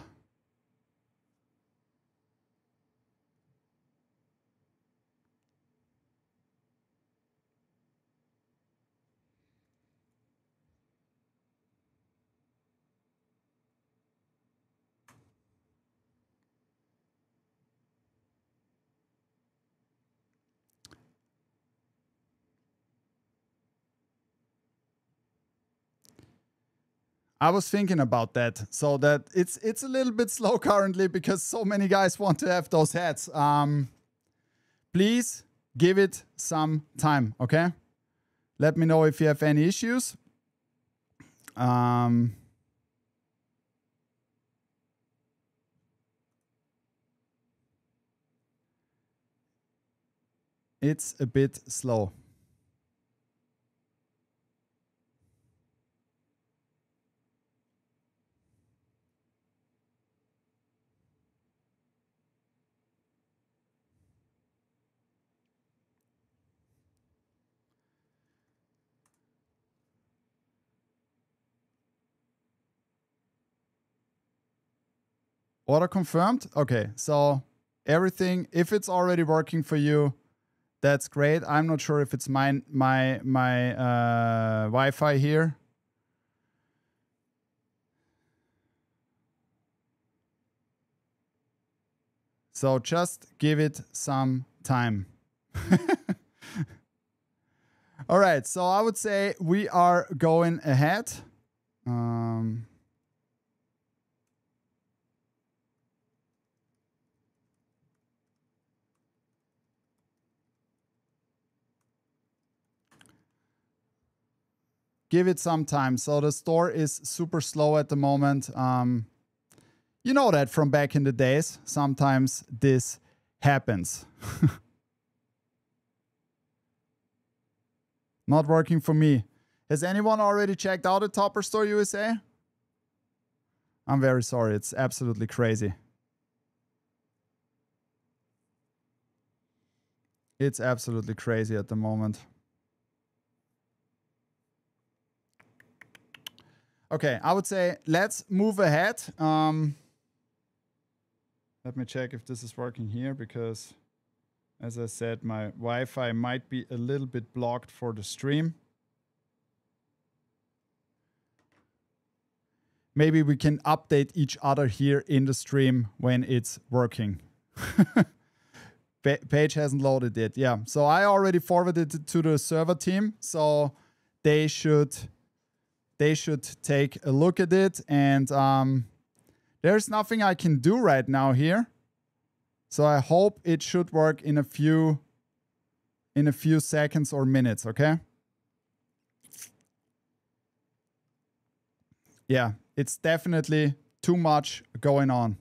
I was thinking about that, so that it's a little bit slow currently because so many guys want to have those hats. Please give it some time, okay? Let me know if you have any issues. It's a bit slow. Order confirmed. Okay, so everything, if it's already working for you, that's great. I'm not sure if it's my Wi-Fi here. So just give it some time. All right, so I would say we are going ahead. Give it some time. So the store is super slow at the moment. You know that from back in the days. Sometimes this happens. Not working for me. Has anyone already checked out the Topper Store USA? I'm very sorry. It's absolutely crazy. It's absolutely crazy at the moment. Okay, I would say let's move ahead. Let me check if this is working here because, as I said, my Wi-Fi might be a little bit blocked for the stream. Maybe we can update each other here in the stream when it's working. Page hasn't loaded it. Yeah, so I already forwarded it to the server team, so they should take a look at it. And there's nothing I can do right now here, so I hope it should work in a few seconds or minutes. Okay. Yeah, it's definitely too much going on.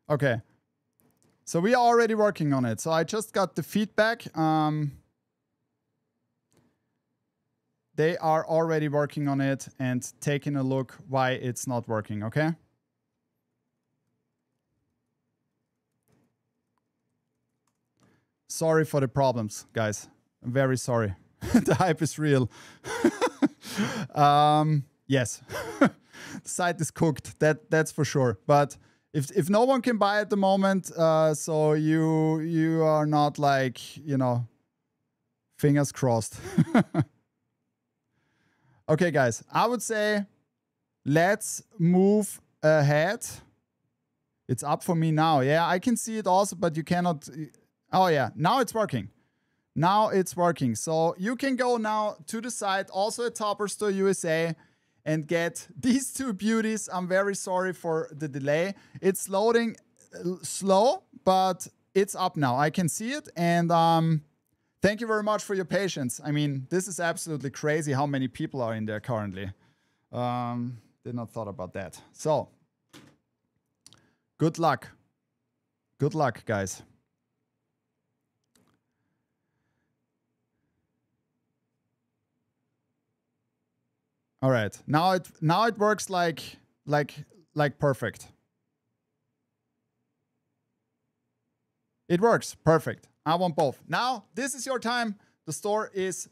Okay. So we are already working on it. So I just got the feedback. They are already working on it and taking a look why it's not working, okay? Sorry for the problems, guys. I'm very sorry. The hype is real. Yes. The site is cooked. That's for sure. But if no one can buy at the moment, so you are not like, you know, fingers crossed. Okay, guys, I would say let's move ahead. It's up for me now. Yeah, I can see it also, but you cannot. Oh yeah, now it's working. Now it's working. So you can go now to the site, also at Topper Store USA, and get these two beauties. I'm very sorry for the delay. It's loading slow, but it's up now. I can see it. And thank you very much for your patience. I mean, this is absolutely crazy how many people are in there currently. Did not thought about that. So good luck. Good luck, guys. All right. Now it works like perfect. It works perfect. I want both. Now this is your time. The store is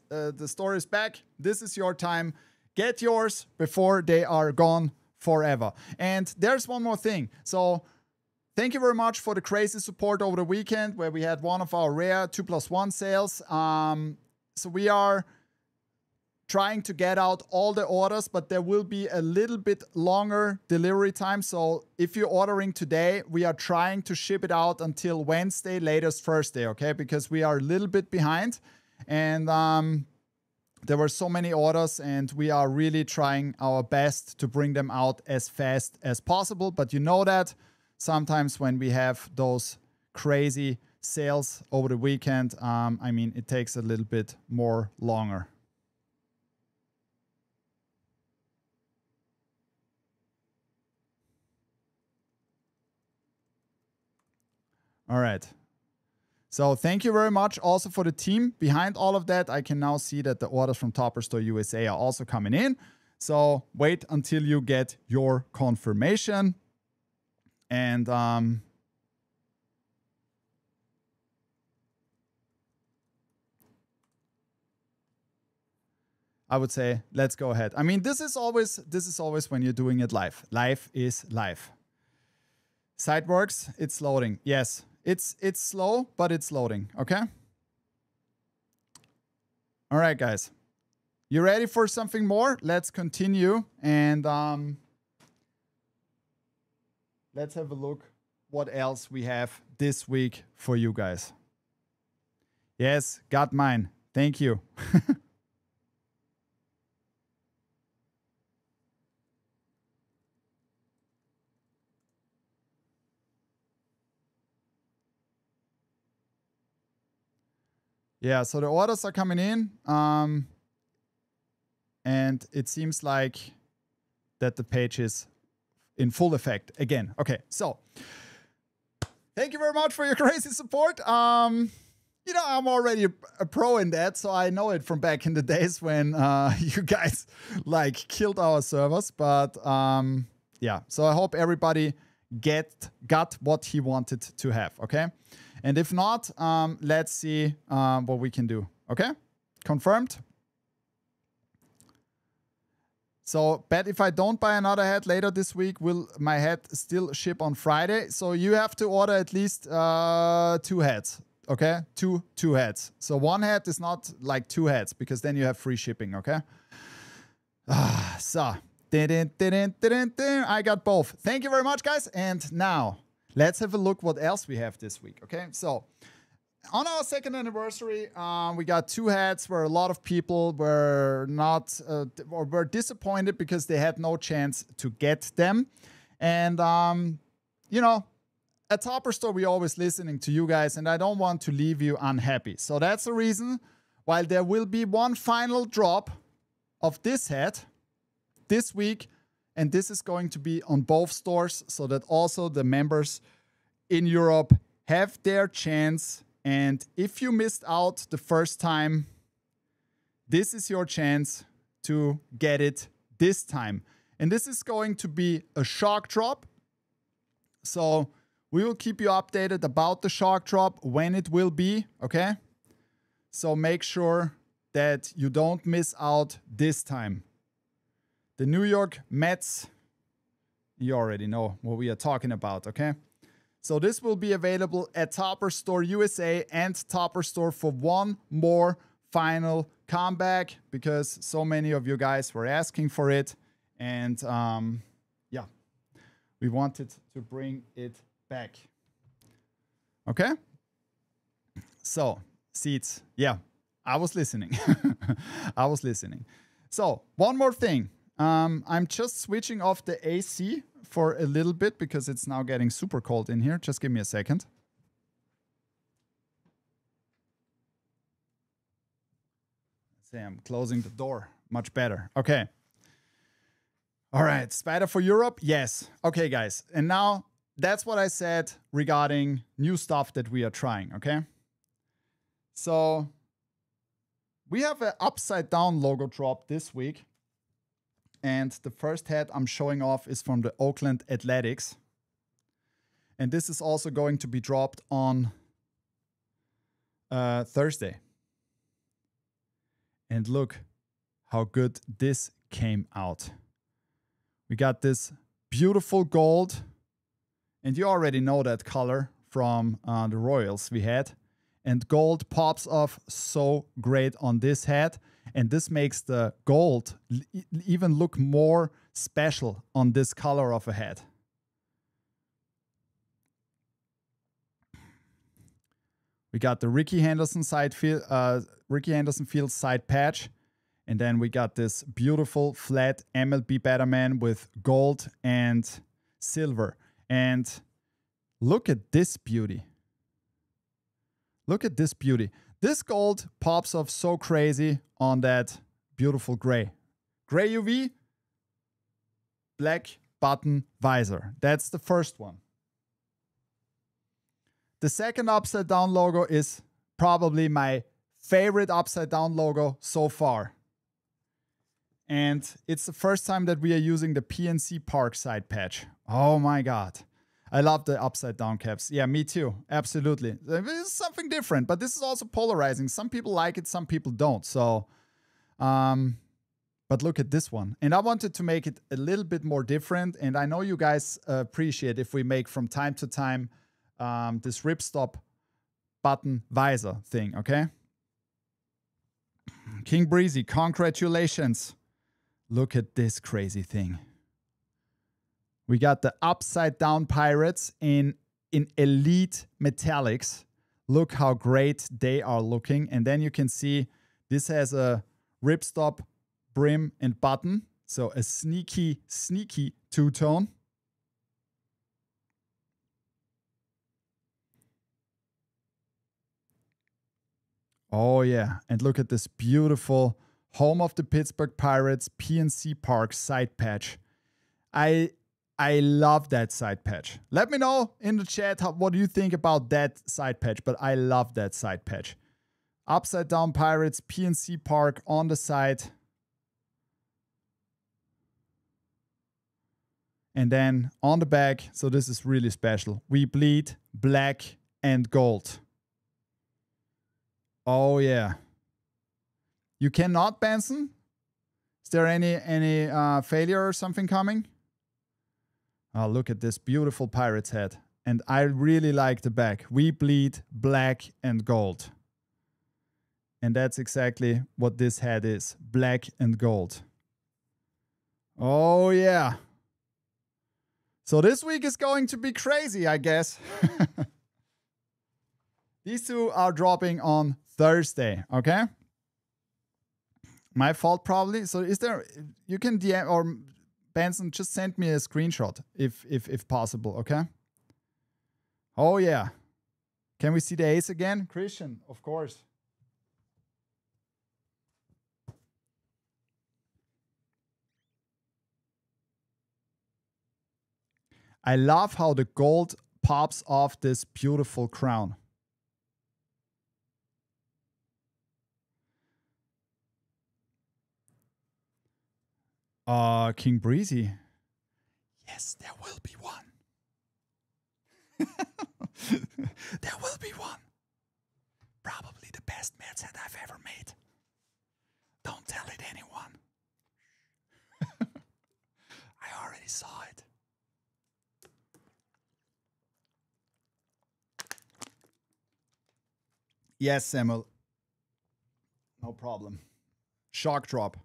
back. This is your time. Get yours before they are gone forever. And there's one more thing. So thank you very much for the crazy support over the weekend where we had one of our rare 2+1 sales. So we are trying to get out all the orders, but there will be a little bit longer delivery time. So if you're ordering today, we are trying to ship it out until Wednesday, latest Thursday, okay? Because we are a little bit behind, and there were so many orders, and we are really trying our best to bring them out as fast as possible. But you know that sometimes when we have those crazy sales over the weekend, I mean, it takes a little bit more longer. All right. So thank you very much also for the team behind all of that. I can now see that the orders from Topper Store USA are also coming in. So wait until you get your confirmation. And I would say let's go ahead. I mean, this is always when you're doing it live. Live is live. Site works, it's loading. Yes, it's slow, but it's loading, okay? All right, guys. You ready for something more? Let's continue and let's have a look what else we have this week for you guys. Yes, got mine. Thank you. Yeah, so the orders are coming in. And it seems like that the page is in full effect again. Okay, so thank you very much for your crazy support. You know, I'm already a pro in that, so I know it from back in the days when you guys like killed our servers. But yeah, so I hope everybody got what he wanted to have, okay? And if not, let's see what we can do, okay? Confirmed? So, bet if I don't buy another hat later this week, will my hat still ship on Friday? So you have to order at least 2 hats, okay? Two hats. So 1 hat is not like 2 hats because then you have free shipping, okay? So, I got both. Thank you very much, guys. And now, let's have a look what else we have this week, okay? So, on our 2nd anniversary, we got 2 hats where a lot of people were not or were disappointed because they had no chance to get them. And, you know, at Topper Store, we're always listening to you guys, and I don't want to leave you unhappy. So that's the reason why there will be one final drop of this hat this week. And this is going to be on both stores so that also the members in Europe have their chance. And if you missed out the first time, this is your chance to get it this time. And this is going to be a shock drop. So we will keep you updated about the shock drop when it will be, okay? So make sure that you don't miss out this time. The New York Mets, you already know what we are talking about, okay? So this will be available at Topper Store USA and Topper Store for one more final comeback because so many of you guys were asking for it. And yeah, we wanted to bring it back. Okay? So, seats. Yeah, I was listening. I was listening. So, one more thing. I'm just switching off the AC for a little bit because it's now getting super cold in here. Just give me a second. See, I'm closing the door. Much better. Okay. All right. Spider for Europe? Yes. Okay, guys. And now that's what I said regarding new stuff that we are trying. Okay. So we have an upside down logo drop this week. And the first hat I'm showing off is from the Oakland Athletics. And this is also going to be dropped on Thursday. And look how good this came out. We got this beautiful gold. And you already know that color from the Royals we had. And gold pops off so great on this hat. And this makes the gold even look more special on this color of a hat. We got the Ricky Henderson Field side patch. And then we got this beautiful flat MLB Batterman with gold and silver. And look at this beauty. Look at this beauty. This gold pops off so crazy on that beautiful gray. Gray UV, black button visor. That's the first one. The second upside down logo is probably my favorite upside down logo so far. And it's the first time that we are using the PNC Park side patch. Oh my God. I love the upside down caps. Yeah, me too. Absolutely. It's something different, but this is also polarizing. Some people like it, some people don't. So, But look at this one. And I wanted to make it a little bit more different. And I know you guys appreciate if we make from time to time this ripstop button visor thing, okay? King Breezy, congratulations. Look at this crazy thing. We got the upside down pirates in elite metallics. Look how great they are looking. And then you can see this has a ripstop brim and button. So a sneaky, sneaky two-tone. Oh yeah, and look at this beautiful home of the Pittsburgh Pirates PNC Park side patch. I love that side patch. Let me know in the chat what you think about that side patch, but I love that side patch. Upside down Pirates, PNC Park on the side. And then on the back, so this is really special. We bleed black and gold. Oh yeah. You cannot, Benson? Is there any failure or something coming? Oh, look at this beautiful pirate's head. And I really like the back. We bleed black and gold. And that's exactly what this head is. Black and gold. Oh yeah. So this week is going to be crazy, I guess. These two are dropping on Thursday, okay? My fault probably. So is there, you can DM, or Benson, just send me a screenshot if possible, okay? Oh yeah. Can we see the ace again? Christian, of course. I love how the gold pops off this beautiful crown. King Breezy. Yes, there will be one. There will be one. Probably the best Mets hat I've ever made. Don't tell it anyone. I already saw it. Yes, Samuel. No problem. Shock drop.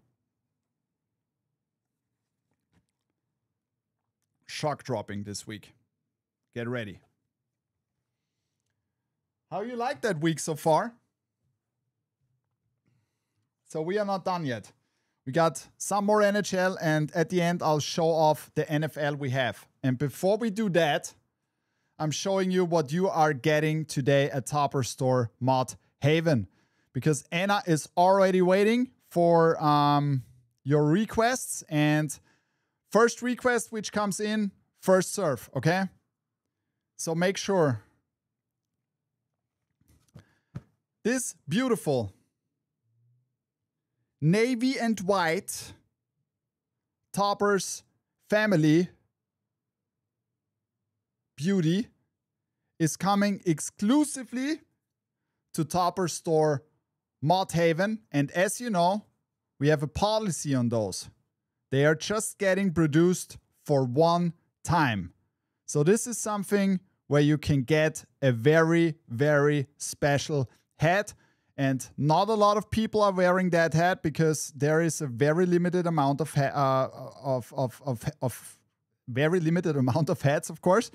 Shock dropping this week. Get ready. How you like that week so far? So we are not done yet. We got some more NHL, and at the end I'll show off the NFL we have. And before we do that, I'm showing you what you are getting today at Topper Store Mod Haven, because Anna is already waiting for your requests, and first request which comes in, first serve, okay? So make sure. This beautiful navy and white Toppers family beauty is coming exclusively to Topper Store Mod Haven. And as you know, we have a policy on those. They are just getting produced for one time. So this is something where you can get a very, very special hat. And not a lot of people are wearing that hat because there is a very limited amount of very limited amount of hats, of course,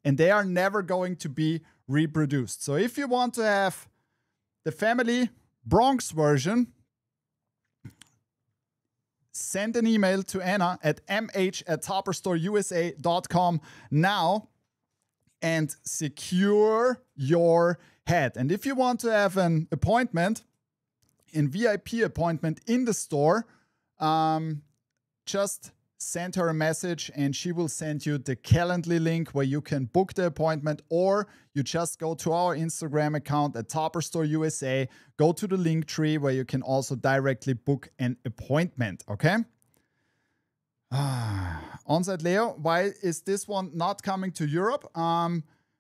and they are never going to be reproduced. So if you want to have the family Bronx version, send an email to Anna at mh@topperstoreUSA.com now and secure your hat. And if you want to have an appointment, in VIP appointment in the store, just send her a message and she will send you the Calendly link where you can book the appointment, or you just go to our Instagram account at Topper Store USA, go to the link tree where you can also directly book an appointment, okay? Onside Leo, why is this one not coming to Europe?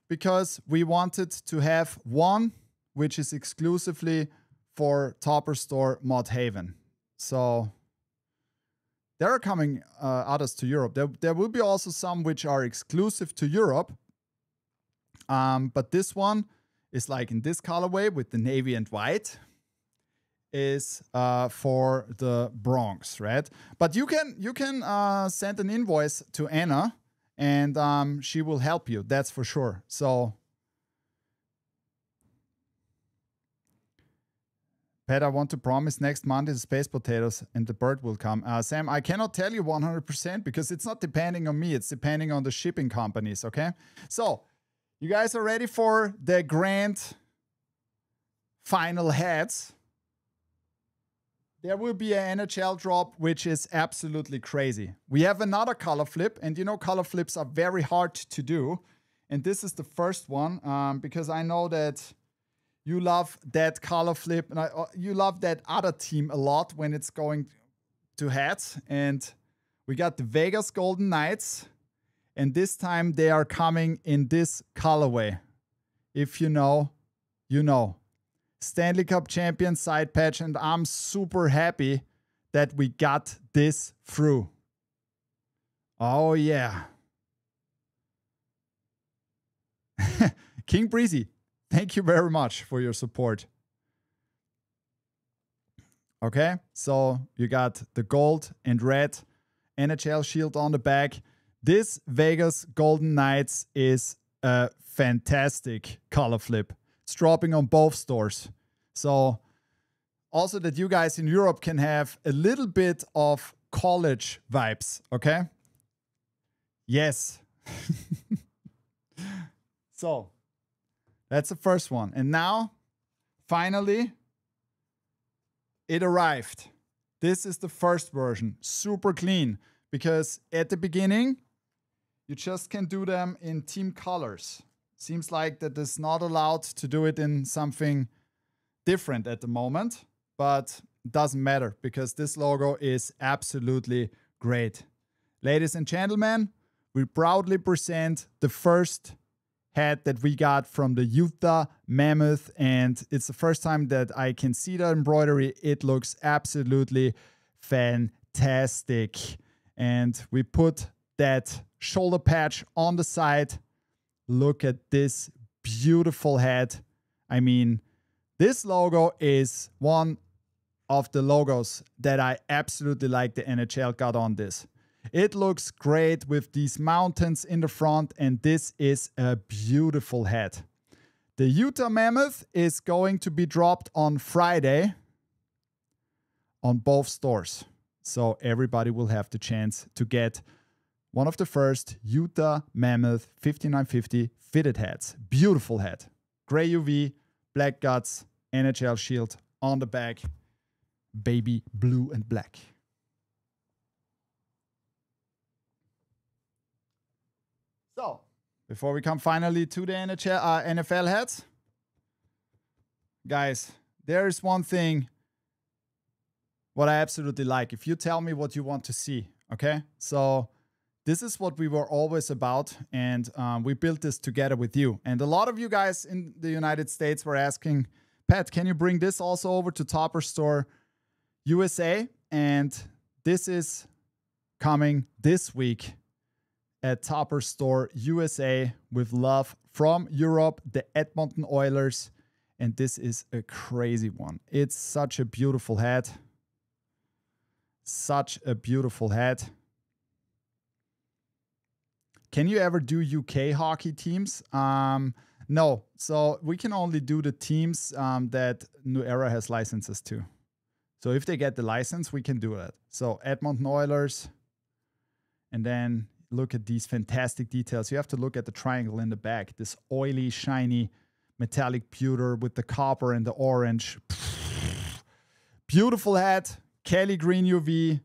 Because we wanted to have one which is exclusively for Topper Store Mod Haven. So there are coming others to Europe. There will be also some which are exclusive to Europe. But this one is like in this colorway with the navy and white is for the Bronx, right? But you can send an invoice to Anna and she will help you. That's for sure. So Pat, I want to promise next Monday the space potatoes and the bird will come. Sam, I cannot tell you 100% because it's not depending on me. It's depending on the shipping companies, okay? So, you guys are ready for the grand final heads? There will be an NHL drop, which is absolutely crazy. We have another color flip, and you know color flips are very hard to do. And this is the first one because I know that you love that color flip, and you love that other team a lot when it's going to heads. And we got the Vegas Golden Knights, and this time they are coming in this colorway. If you know, you know. Stanley Cup champion side patch, and I'm super happy that we got this through. Oh, yeah. King Breezy, thank you very much for your support. Okay, so you got the gold and red NHL shield on the back. This Vegas Golden Knights is a fantastic color flip. It's dropping on both stores. So also that you guys in Europe can have a little bit of college vibes, okay? Yes. So that's the first one. And now, finally, it arrived. This is the first version. Super clean. Because at the beginning, you just can do them in team colors. Seems like that is not allowed to do it in something different at the moment. But it doesn't matter because this logo is absolutely great. Ladies and gentlemen, we proudly present the first hat that we got from the Utah Mammoth, and it's the first time that I can see the embroidery. It looks absolutely fantastic. And we put that shoulder patch on the side. Look at this beautiful hat. I mean, this logo is one of the logos that I absolutely like the NHL got on this. It looks great with these mountains in the front, and this is a beautiful hat. The Utah Mammoth is going to be dropped on Friday on both stores. So everybody will have the chance to get one of the first Utah Mammoth 5950 fitted hats. Beautiful hat. Gray UV, black guts, NHL shield on the back. Baby blue and black. So, before we come finally to the NFL hats, guys, there is one thing what I absolutely like. If you tell me what you want to see, okay? So, this is what we were always about, and we built this together with you. And a lot of you guys in the United States were asking, Pat, can you bring this also over to Topper Store USA? And this is coming this week at Topper Store USA with love from Europe, the Edmonton Oilers. And this is a crazy one. It's such a beautiful hat. Such a beautiful hat. Can you ever do UK hockey teams? No. So we can only do the teams that New Era has licenses to. So if they get the license, we can do that. So Edmonton Oilers. And then look at these fantastic details. You have to look at the triangle in the back. This oily, shiny, metallic pewter with the copper and the orange. Beautiful hat. Kelly Green UV.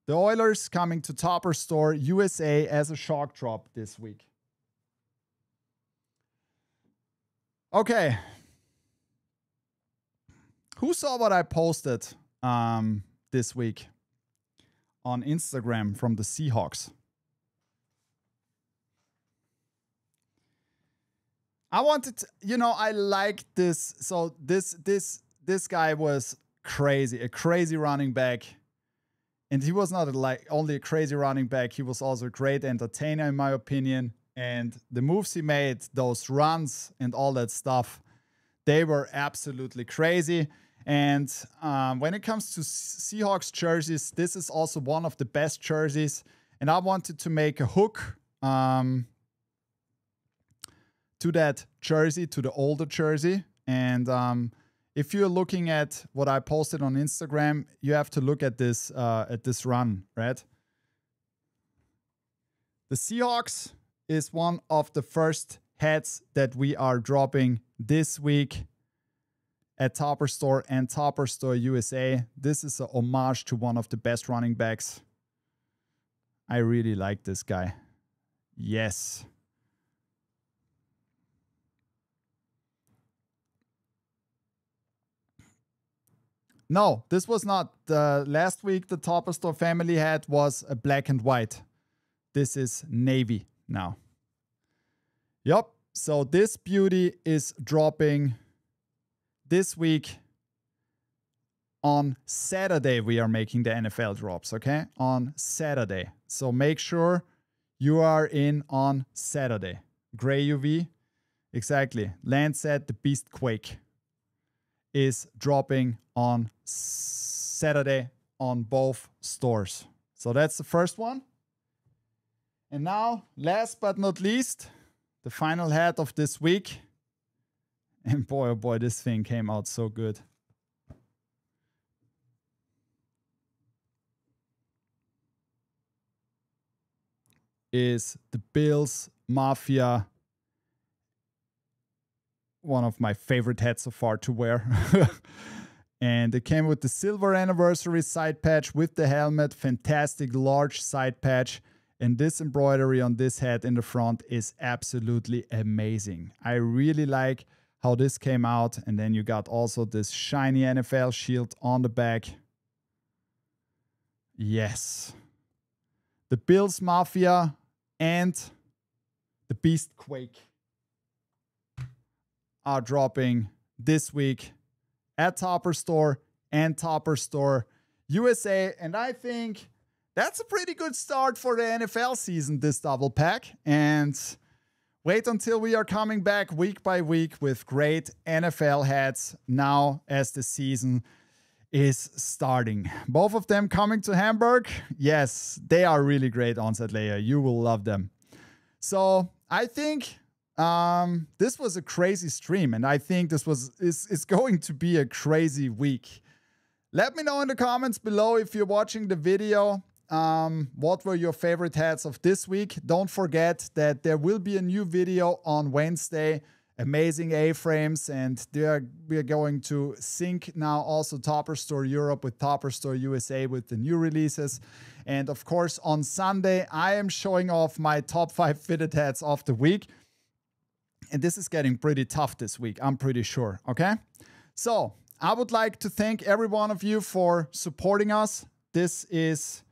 The Oilers coming to Topper Store USA as a shock drop this week. Okay. Who saw what I posted this week on Instagram from the Seahawks? I wanted to, I like this. So this guy was crazy, a crazy running back. And he was not like only a crazy running back, he was also a great entertainer, in my opinion. And the moves he made, those runs and all that stuff, they were absolutely crazy. And when it comes to Seahawks jerseys, this is also one of the best jerseys. And I wanted to make a hook to that jersey, to the older jersey. And if you're looking at what I posted on Instagram, you have to look at this run, right? The Seahawks is one of the first hats that we are dropping this week at Topper Store and Topper Store USA. This is a homage to one of the best running backs. I really like this guy. Yes. No, this was not. Last week, the Topper Store family hat was a black and white. This is navy now. Yup. So this beauty is dropping this week. On Saturday, we are making the NFL drops, okay? On Saturday. So make sure you are in on Saturday. Gray UV. Exactly. Lancet, the Beast Quake, is dropping on Saturday on both stores. So that's the first one. And now, last but not least, the final hat of this week. And boy, oh boy, this thing came out so good. Is the Bills Mafia. One of my favorite hats so far to wear. And it came with the silver anniversary side patch with the helmet. Fantastic large side patch. And this embroidery on this hat in the front is absolutely amazing. I really like how this came out. And then you got also this shiny NFL shield on the back. Yes. The Bills Mafia and the Beast Quake are dropping this week at Topper Store and Topper Store USA. And I think that's a pretty good start for the NFL season, this double pack. And wait until we are coming back week by week with great NFL hats now as the season is starting. Both of them coming to Hamburg. Yes, they are really great onset layer. You will love them. So I think this was a crazy stream, and I think this is going to be a crazy week. Let me know in the comments below if you're watching the video. What were your favorite hats of this week? Don't forget that there will be a new video on Wednesday. Amazing A-frames, and we are going to sync now also Topper Store Europe with Topper Store USA with the new releases. And of course, on Sunday, I am showing off my top 5 fitted hats of the week. And this is getting pretty tough this week, I'm pretty sure, okay? So, I would like to thank every one of you for supporting us. This is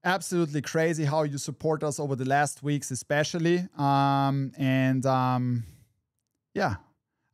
absolutely crazy how you support us over the last weeks especially. Yeah,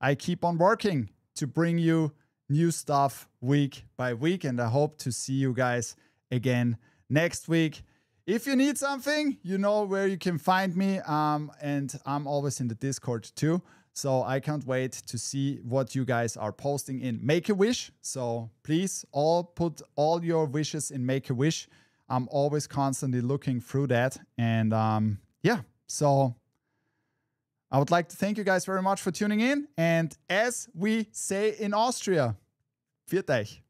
I keep on working to bring you new stuff week by week, and I hope to see you guys again next week. If you need something, you know where you can find me, and I'm always in the Discord too, so I can't wait to see what you guys are posting in Make-A-Wish. So please all put all your wishes in Make-A-Wish. I'm always constantly looking through that, and yeah, so I would like to thank you guys very much for tuning in. And as we say in Austria, viert euch.